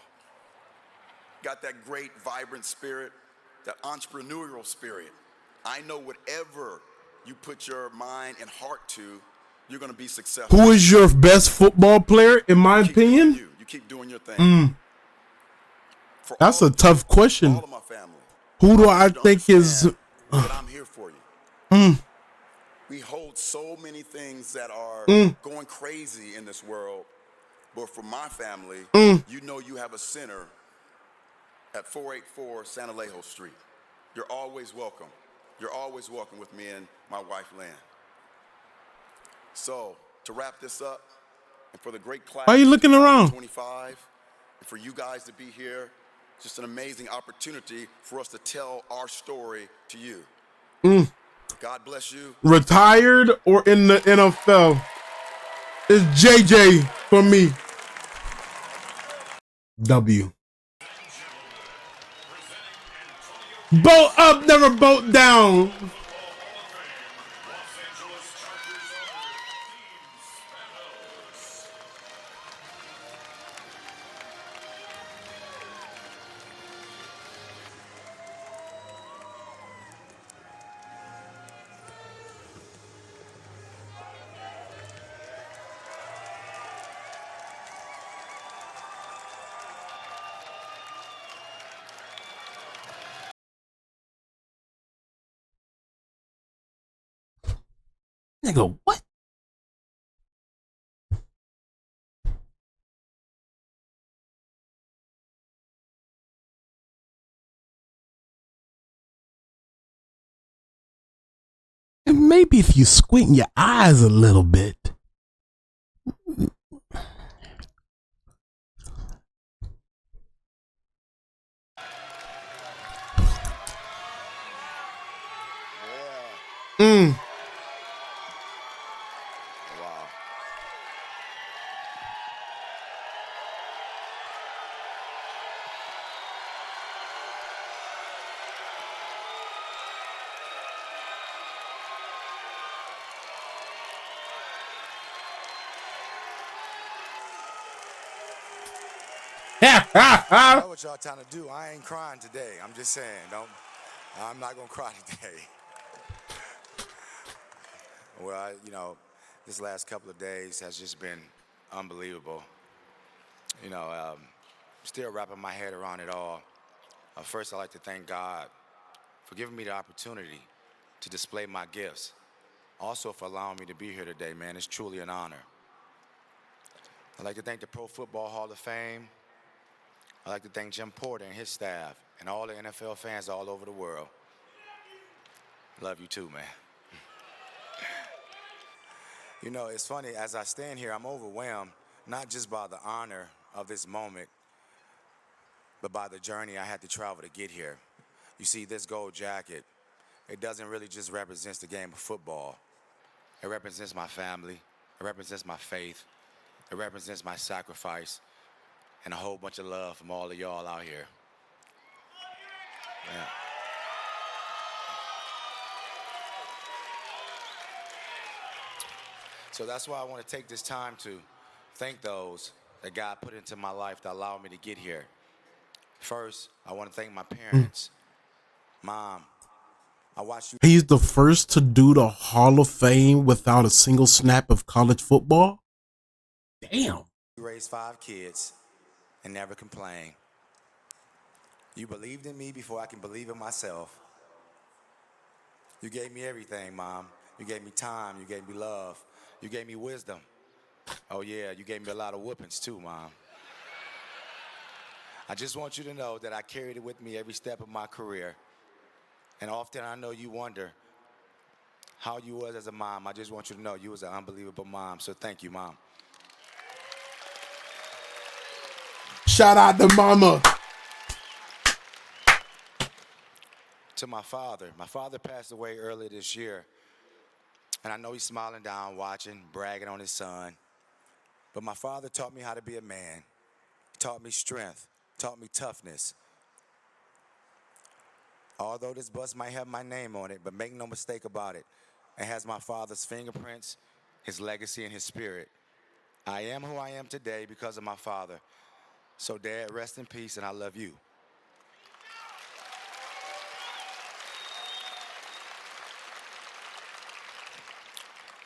Got that great, vibrant spirit, that entrepreneurial spirit. I know whatever you put your mind and heart to, you're going to be successful. Who is your best football player, in my opinion? You keep doing your thing. That's a tough question. All of my family. Who do I think is... that I'm here for you. We hold so many things that are going crazy in this world, but for my family, you know you have a center at 484 San Alejo Street. You're always welcome. You're always welcome with me and my wife, Lynn. So, to wrap this up, and for the great class Why are you looking around? 25, and for you guys to be here, just an amazing opportunity for us to tell our story to you. God bless you. Retired or in the NFL? It's JJ for me. W. Boat up, never boat down. Nigga, what? And maybe if you squint your eyes a little bit. Wow. I know what y'all trying to do. I ain't crying today. I'm just saying, I'm not gonna cry today. Well, this last couple of days has just been unbelievable. Still wrapping my head around it all. First, I'd like to thank God for giving me the opportunity to display my gifts. Also for allowing me to be here today, man. It's truly an honor. I'd like to thank the Pro Football Hall of Fame. I'd like to thank Jim Porter and his staff and all the NFL fans all over the world. Love you too, man. It's funny, as I stand here, I'm overwhelmed, not just by the honor of this moment, but by the journey I had to travel to get here. You see, this gold jacket, it doesn't really just represent the game of football. It represents my family. It represents my faith. It represents my sacrifice and a whole bunch of love from all of y'all out here. Yeah. So that's why I want to take this time to thank those that God put into my life that allowed me to get here. First, I want to thank my parents. Mom, I watched you. He's the first to do the Hall of Fame without a single snap of college football? Damn. You raised 5 kids and never complain. You believed in me before I can believe in myself. You gave me everything, Mom. You gave me time. You gave me love. You gave me wisdom. Oh, yeah, you gave me a lot of whoopings, too, Mom. I just want you to know that I carried it with me every step of my career. And often I know you wonder how you was as a mom. I just want you to know you was an unbelievable mom. So thank you, Mom. Shout out to mama. To my father passed away earlier this year. And I know he's smiling down, watching, bragging on his son. But my father taught me how to be a man. He taught me strength, taught me toughness. Although this bus might have my name on it, but make no mistake about it, it has my father's fingerprints, his legacy, and his spirit. I am who I am today because of my father. So, Dad, rest in peace, and I love you.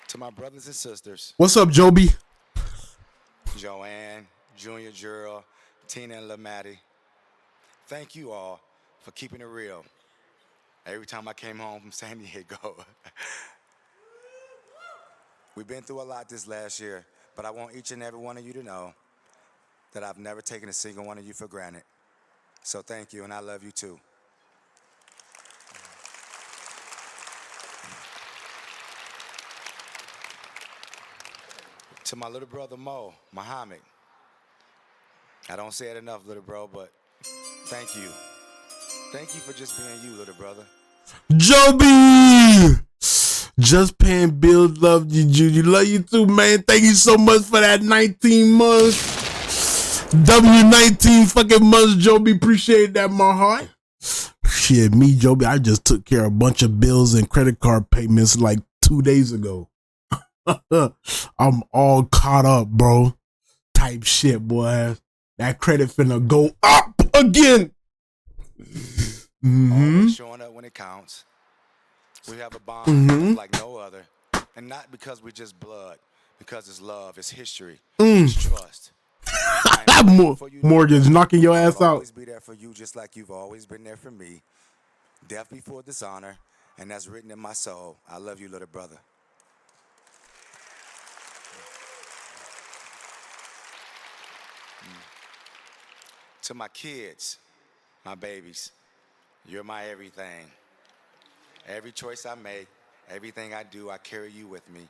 To my brothers and sisters, What's up, Joby? Joanne, Junior, Gerald, Tina, and LaMaddie, thank you all for keeping it real. Every time I came home from San Diego. We've been through a lot this last year, but I want each and every one of you to know that I've never taken a single one of you for granted. So thank you, and I love you too. To my little brother Mo, Muhammad, I don't say it enough, little bro, but thank you. Thank you for just being you, little brother. Joby! Just paying bills, love you, Juju. Love you too, man. Thank you so much for that 19 months. W19 fucking months, Joby. Appreciate that, my heart. Shit, me, Joby, I just took care of a bunch of bills and credit card payments like 2 days ago. I'm all caught up, bro. Type shit, boy. That credit finna go up again. Always showing up when it counts. We have a bond like no other. And not because we just blood, because it's love, it's history, it's trust. Morgan's knocking your ass I'll out. always be there for you just like you've always been there for me. Death before dishonor, and that's written in my soul. I love you, little brother. To my kids, my babies, you're my everything. Every choice I make, everything I do, I carry you with me.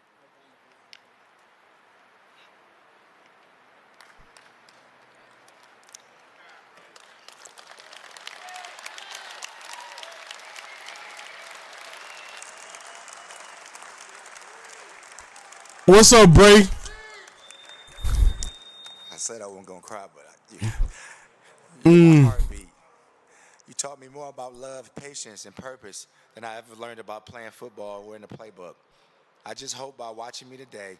What's up, Bray? I said I wasn't gonna cry, but you're my heartbeat. You taught me more about love, patience, and purpose than I ever learned about playing football or in the playbook. I just hope by watching me today,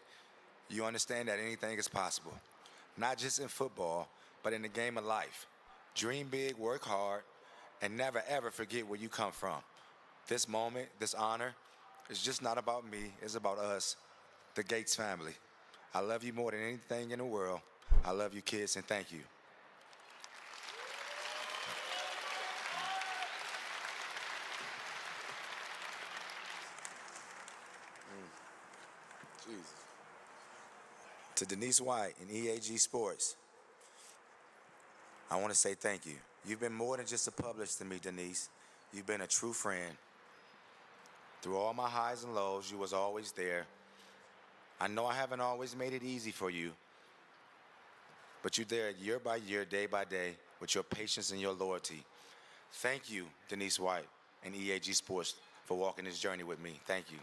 you understand that anything is possible. Not just in football, but in the game of life. Dream big, work hard, and never ever forget where you come from. This moment, this honor, is just not about me, it's about us, the Gates family. I love you more than anything in the world. I love you, kids, and thank you. Jesus. To Denise White and EAG Sports, I want to say thank you. You've been more than just a publisher to me, Denise. You've been a true friend. Through all my highs and lows, you was always there. I know I haven't always made it easy for you, but you're there year by year, day by day, with your patience and your loyalty. Thank you, Denise White and EAG Sports, for walking this journey with me. Thank you.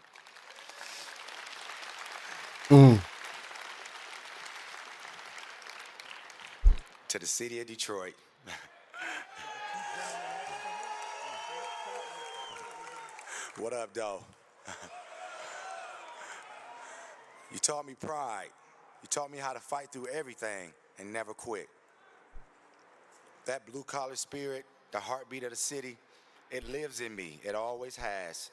To the city of Detroit. What up, though? You taught me pride. You taught me how to fight through everything and never quit. That blue-collar spirit, the heartbeat of the city, it lives in me. It always has.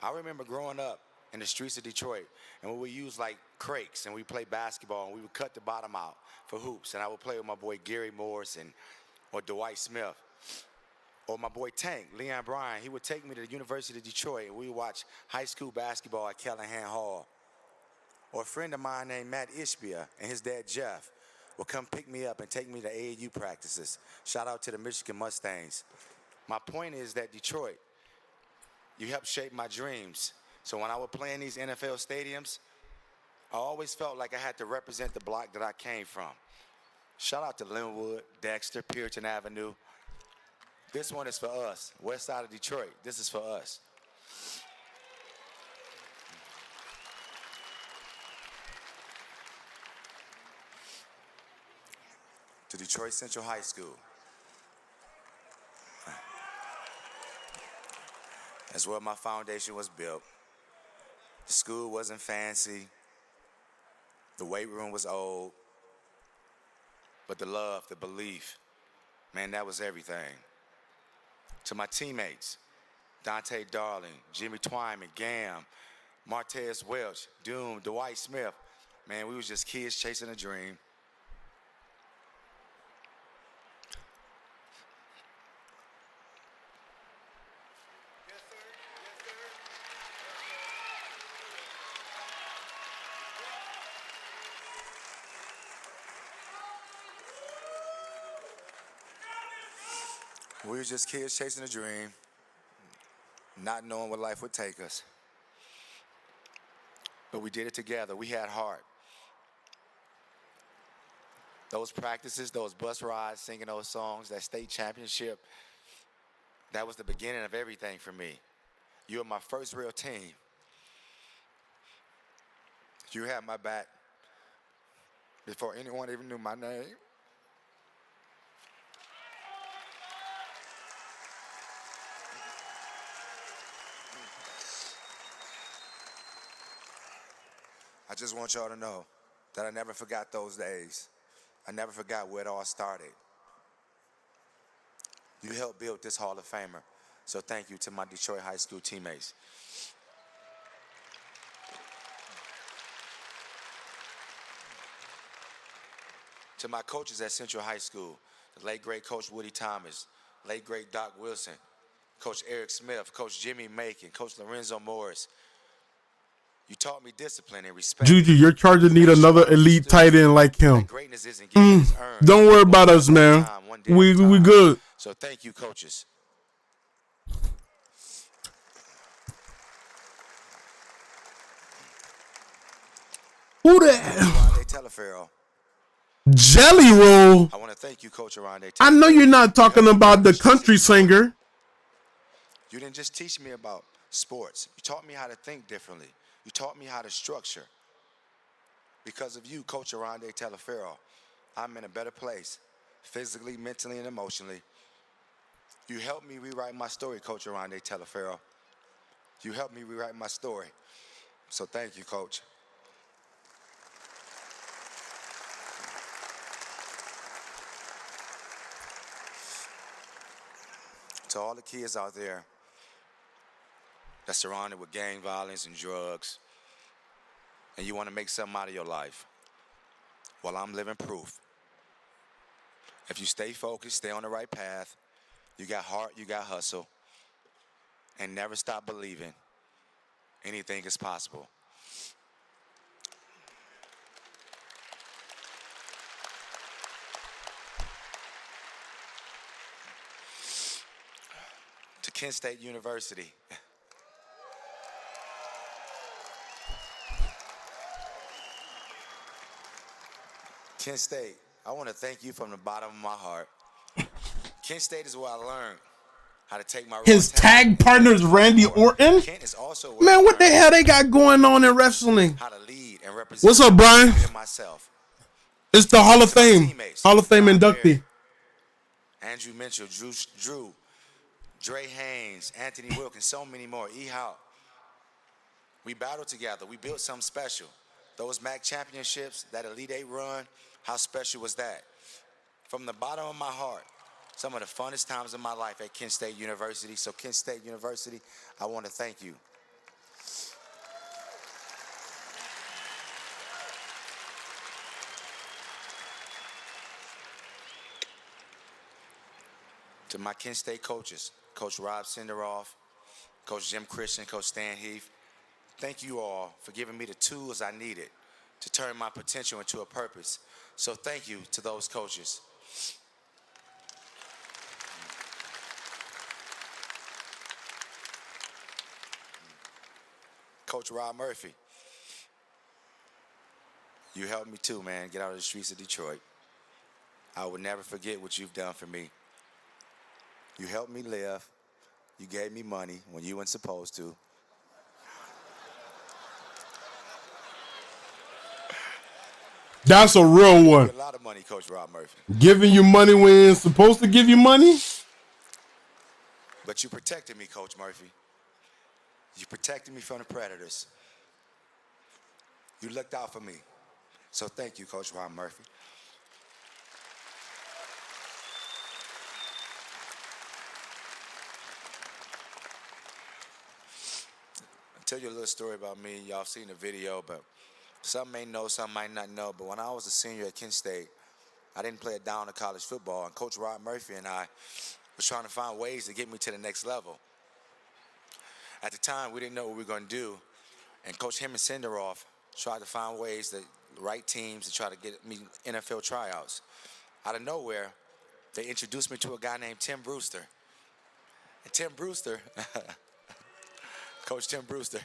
I remember growing up in the streets of Detroit, and we would use like crates, and we play basketball, and we would cut the bottom out for hoops, and I would play with my boy Gary Morrison or Dwight Smith. Or my boy Tank, Leon Bryan, he would take me to the University of Detroit, and we would watch high school basketball at Callahan Hall. Or a friend of mine named Matt Ishbia and his dad Jeff would come pick me up and take me to AAU practices. Shout out to the Michigan Mustangs. My point is that Detroit, you helped shape my dreams. So when I would play in these NFL stadiums, I always felt like I had to represent the block that I came from. Shout out to Linwood, Dexter, Puritan Avenue. This one is for us. West side of Detroit, this is for us. To Detroit Central High School. That's where my foundation was built. The school wasn't fancy. The weight room was old. But the love, the belief, man, that was everything. To my teammates, Dante Darling, Jimmy Twyman, Gam, Martez Welch, Doom, Dwight Smith. Man, we was just kids chasing a dream. We were just kids chasing a dream, not knowing what life would take us. But we did it together. We had heart. Those practices, those bus rides, singing those songs, that state championship, that was the beginning of everything for me. You were my first real team. You had my back before anyone even knew my name. I just want y'all to know that I never forgot those days. I never forgot where it all started. You helped build this Hall of Famer. So thank you to my Detroit high school teammates. To my coaches at Central High School, the late great Coach Woody Thomas, late great Doc Wilson, Coach Eric Smith, Coach Jimmy Macon, Coach Lorenzo Morris. You taught me discipline and respect. Juju, your Chargers need another elite tight end like him. Greatness isn't given, it's earned. Don't worry about us, man. We good. So thank you, coaches. Who that? Teleferro. Jelly Roll. I want to thank you, Coach Aronde. I know you're not talking about the country singer. You didn't just teach me about sports. You taught me how to think differently. You taught me how to structure. Because of you, Coach Aronde Teleferro, I'm in a better place, physically, mentally, and emotionally. You helped me rewrite my story, Coach Aronde Teleferro. You helped me rewrite my story. So thank you, Coach. To all the kids out there that's surrounded with gang violence and drugs, and you want to make something out of your life, well, I'm living proof. If you stay focused, stay on the right path, you got heart, you got hustle, and never stop believing, anything is possible. To Kent State University. Kent State, I want to thank you from the bottom of my heart. Kent State is where I learned how to take my his tag partner's Randy Orton. Kent is also man, what the hell they got going on in wrestling? How to lead and represent. What's up, Brian? Myself. It's the Hall of Fame. Hall of Fame inductee. Andrew Mitchell, Drew, Dre Haynes, Anthony Wilkins, so many more. E. Howe. We battled together. We built something special. Those MAC championships, that Elite Eight run, how special was that? From the bottom of my heart, some of the funnest times of my life at Kent State University. So Kent State University, I want to thank you. To my Kent State coaches, Coach Rob Senderoff, Coach Jim Christian, Coach Stan Heath, thank you all for giving me the tools I needed to turn my potential into a purpose. So thank you to those coaches. Coach Rob Murphy, you helped me too, man, get out of the streets of Detroit. I will never forget what you've done for me. You helped me live. You gave me money when you weren't supposed to. That's a real You one. a lot of money, Coach Rob Murphy. Giving you money when it's supposed to give you money? But you protected me, Coach Murphy. You protected me from the predators. You looked out for me. So thank you, Coach Rob Murphy. I'll tell you a little story about me. Y'all seen the video, but some may know, some might not know. But when I was a senior at Kent State, I didn't play it down in college football. And Coach Rob Murphy and I was trying to find ways to get me to the next level. At the time, we didn't know what we were going to do. And Coach Hemming Senderoff tried to find ways, the right teams, to try to get me NFL tryouts. Out of nowhere, they introduced me to a guy named Tim Brewster. And Tim Brewster, Coach Tim Brewster,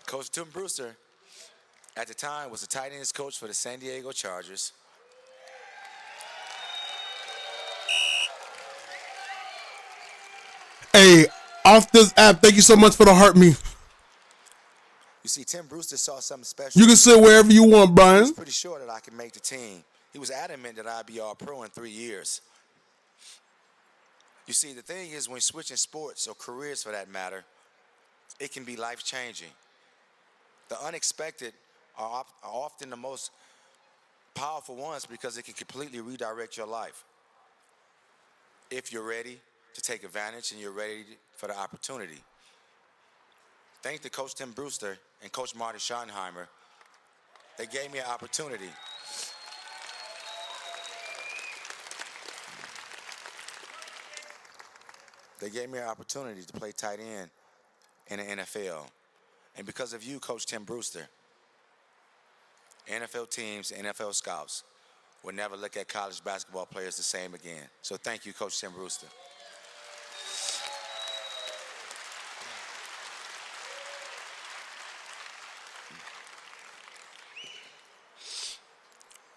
Coach Tim Brewster, at the time, was the tight ends coach for the San Diego Chargers. Hey, off this app, thank you so much for the heart me. You see, Tim Brewster saw something special. You can sit wherever you want, He Brian. was pretty sure that I could make the team. He was adamant that I'd be all pro in 3 years. You see, the thing is, when switching sports, or careers for that matter, it can be life-changing. The unexpected are often the most powerful ones because it can completely redirect your life. If you're ready to take advantage and you're ready for the opportunity. Thanks to Coach Tim Brewster and Coach Marty Schottenheimer, they gave me an opportunity. They gave me an opportunity to play tight end in the NFL. And because of you, Coach Tim Brewster, NFL teams, NFL scouts will never look at college basketball players the same again. So thank you, Coach Tim Brewster.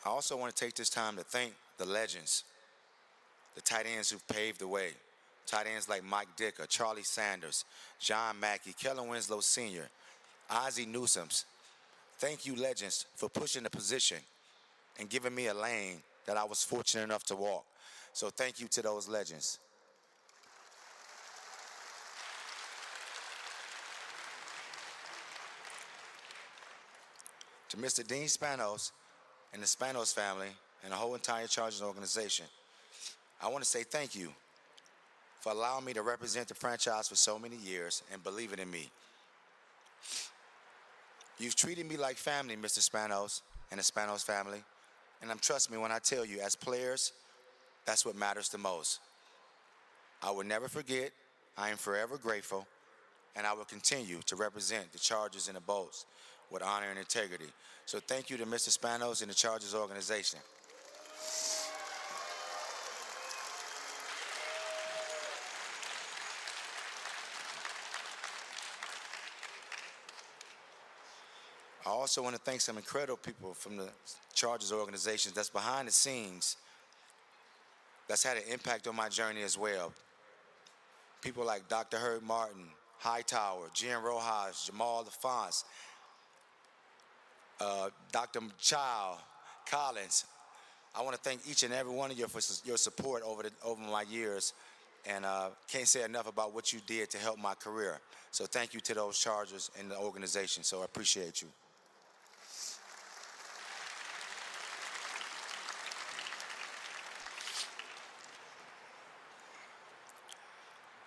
I also want to take this time to thank the legends, the tight ends who've paved the way. Tight ends like Mike Dicker, Charlie Sanders, John Mackey, Kellen Winslow Sr., Ozzie Newsome's. Thank you, legends, for pushing the position and giving me a lane that I was fortunate enough to walk. So thank you to those legends. To Mr. Dean Spanos and the Spanos family and the whole entire Chargers organization, I want to say thank you for allowing me to represent the franchise for so many years and believing in me. You've treated me like family, Mr. Spanos and the Spanos family, and trust me when I tell you, as players, that's what matters the most. I will never forget, I am forever grateful, and I will continue to represent the Chargers and the Bolts with honor and integrity. So thank you to Mr. Spanos and the Chargers organization. I also want to thank some incredible people from the Chargers organization that's behind the scenes that's had an impact on my journey as well. People like Dr. Herb Martin, Hightower, Jen Rojas, Jamal LaFonce, Dr. Child, Collins. I want to thank each and every one of you for your support over my years, and can't say enough about what you did to help my career. So thank you to those Chargers and the organization. So I appreciate you.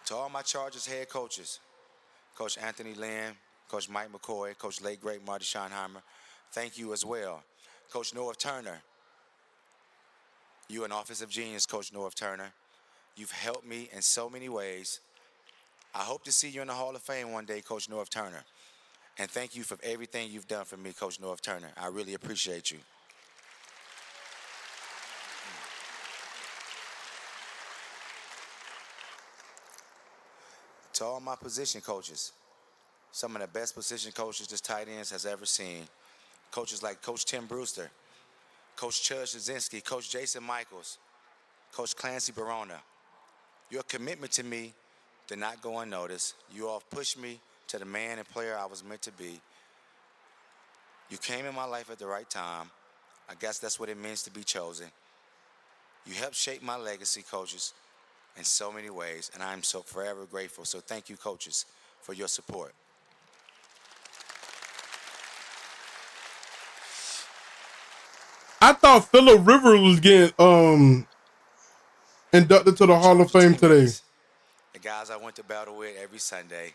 To all my Chargers head coaches, Coach Anthony Lynn, Coach Mike McCoy, Coach late great Marty Schottenheimer, thank you as well. Coach North Turner, you an offensive genius, Coach North Turner. You've helped me in so many ways. I hope to see you in the Hall of Fame one day, Coach North Turner. And thank you for everything you've done for me, Coach North Turner. I really appreciate you. To all my position coaches, some of the best position coaches this tight ends has ever seen. Coaches like Coach Tim Brewster, Coach Chud Szynski, Coach Jason Michaels, Coach Clancy Barona. Your commitment to me did not go unnoticed. You all pushed me to the man and player I was meant to be. You came in my life at the right time. I guess that's what it means to be chosen. You helped shape my legacy, coaches, in so many ways, and I'm so forever grateful. So thank you, coaches, for your support. I thought Phillip Rivers was getting inducted to the Hall of Fame today. The guys I went to battle with every Sunday.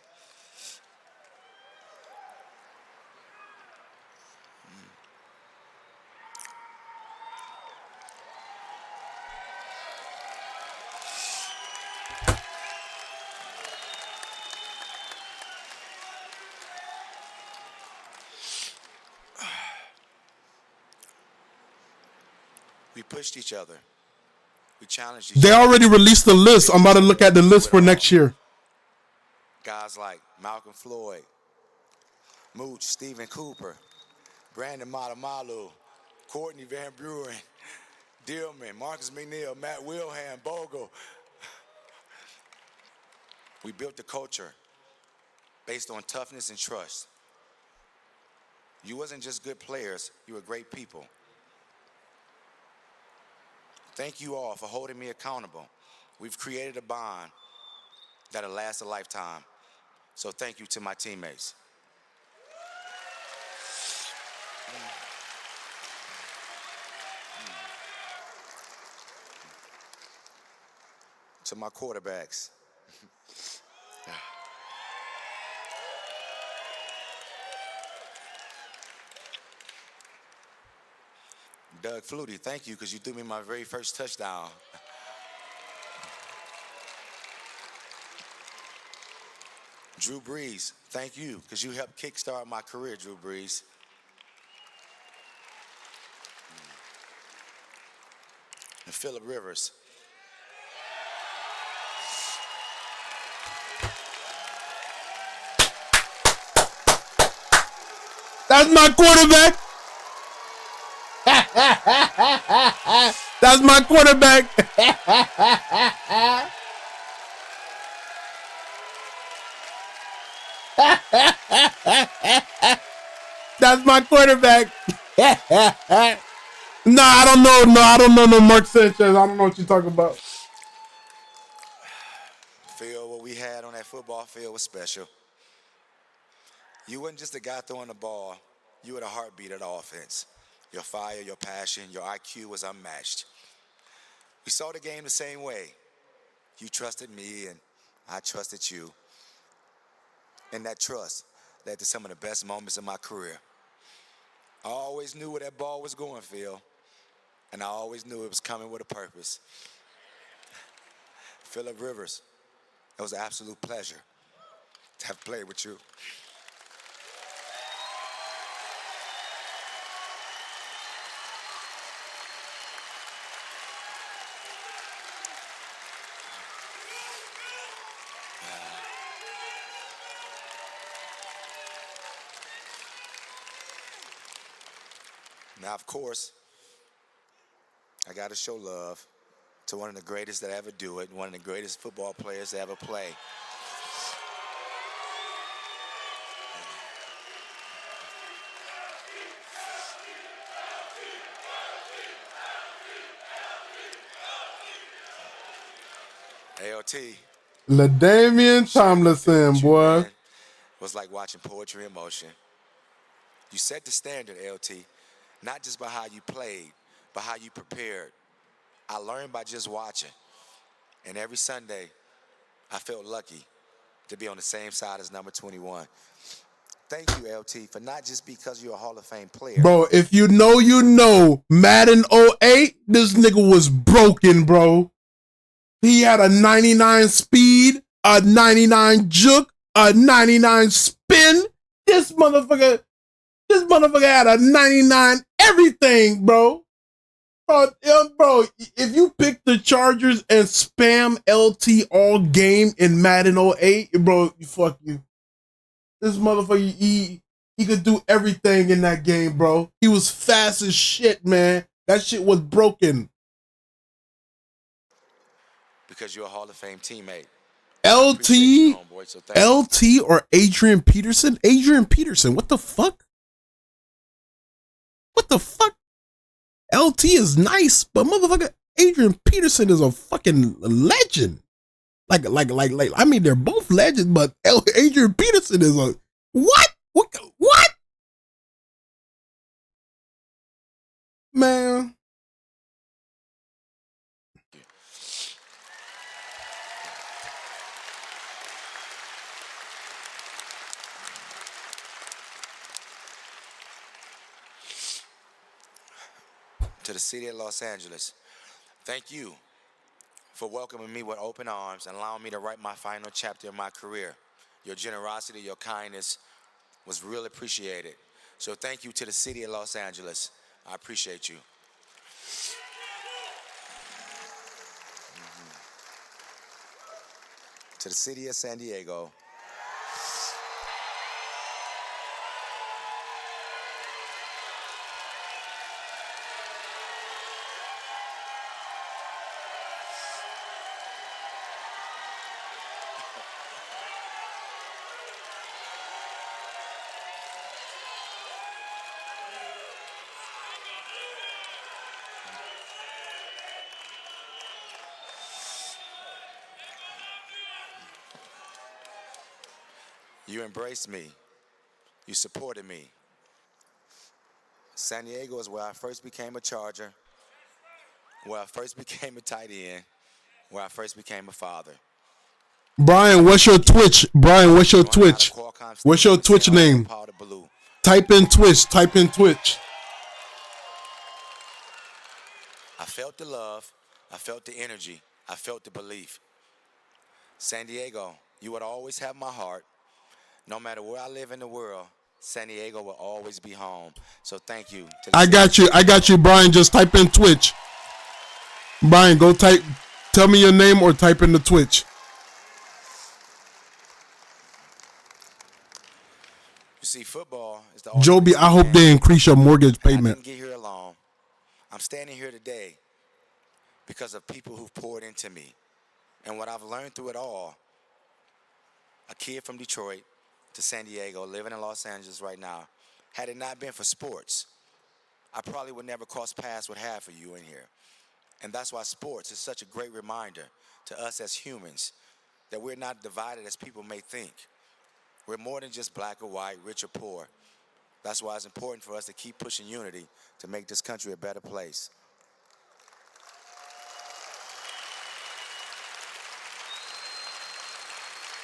We pushed each other. We challenged each other. They already released the list. I'm about to look at the list for next year. Guys like Malcolm Floyd, Mooch, Stephen Cooper, Brandon Matamalu, Courtney Van Buren, Dillman, Marcus McNeil, Matt Wilhelm, Bogle. We built the culture based on toughness and trust. You wasn't just good players, you were great people. Thank you all for holding me accountable. We've created a bond that'll last a lifetime. So thank you to my teammates. To my quarterbacks. Doug Flutie, thank you, because you threw me my very first touchdown. Drew Brees, thank you, because you helped kickstart my career, Drew Brees. And Phillip Rivers. That's my quarterback. That's my quarterback. That's my quarterback. Nah, I don't know. No, I don't know no Mark Sanchez. I don't know what you're talking about. Phil, what we had on that football field was special. You wasn't just a guy throwing the ball. You were the heartbeat of the offense. Your fire, your passion, your IQ was unmatched. We saw the game the same way. You trusted me and I trusted you. And that trust led to some of the best moments of my career. I always knew where that ball was going, Phil. And I always knew it was coming with a purpose. Phillip Rivers, it was an absolute pleasure to have played with you. Now, of course, I got to show love to one of the greatest that ever do it, one of the greatest football players to ever play. ALT. LaDainian Tomlinson, boy. Was like watching poetry in motion. You set the standard, LT, not just by how you played, but how you prepared. I learned by just watching. And every Sunday, I felt lucky to be on the same side as number 21. Thank you, LT, for not just because you're a Hall of Fame player. Bro, if you know, Madden 08, this nigga was broken, bro. He had a 99 speed, a 99 juke, a 99 spin. This motherfucker had a 99 everything, bro. Bro, if you pick the Chargers and spam LT all game in Madden 08, bro, fuck you. This motherfucker, he could do everything in that game, bro. He was fast as shit, man. That shit was broken. Because you're a Hall of Fame teammate. LT, LT or Adrian Peterson? Adrian Peterson, what the fuck? What the fuck? LT is nice, but motherfucker, Adrian Peterson is a fucking legend. Like, I mean, they're both legends, but Adrian Peterson is a what? What? Man. To the city of Los Angeles, thank you for welcoming me with open arms and allowing me to write my final chapter of my career. Your generosity, your kindness was really appreciated. So thank you to the city of Los Angeles. I appreciate you. To the city of San Diego, you embraced me. You supported me. San Diego is where I first became a Charger, where I first became a tight end, where I first became a father. Brian, what's your Twitch? Brian, what's your Twitch? What's your Twitch name? Type in Twitch. Type in Twitch. I felt the love. I felt the energy. I felt the belief. San Diego, you would always have my heart. No matter where I live in the world, San Diego will always be home. So thank you. I got you, Brian. Just type in Twitch. Brian, go type. Tell me your name or type in the Twitch. You see, football is the Joby, I hope they increase your mortgage payment. I didn't get here alone. I'm standing here today because of people who've poured into me. And what I've learned through it all, a kid from Detroit to San Diego, living in Los Angeles right now, had it not been for sports, I probably would never cross paths with half of you in here. And that's why sports is such a great reminder to us as humans that we're not divided as people may think. We're more than just black or white, rich or poor. That's why it's important for us to keep pushing unity to make this country a better place.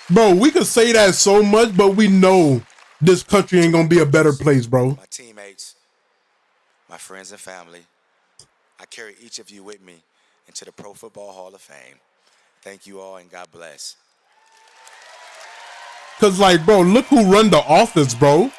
Bro, we could say that so much, but we know this country ain't gonna be a better place, bro. My teammates, my friends and family, I carry each of you with me into the Pro Football Hall of Fame. Thank you all and God bless. Cause like, bro, look who run the office, bro.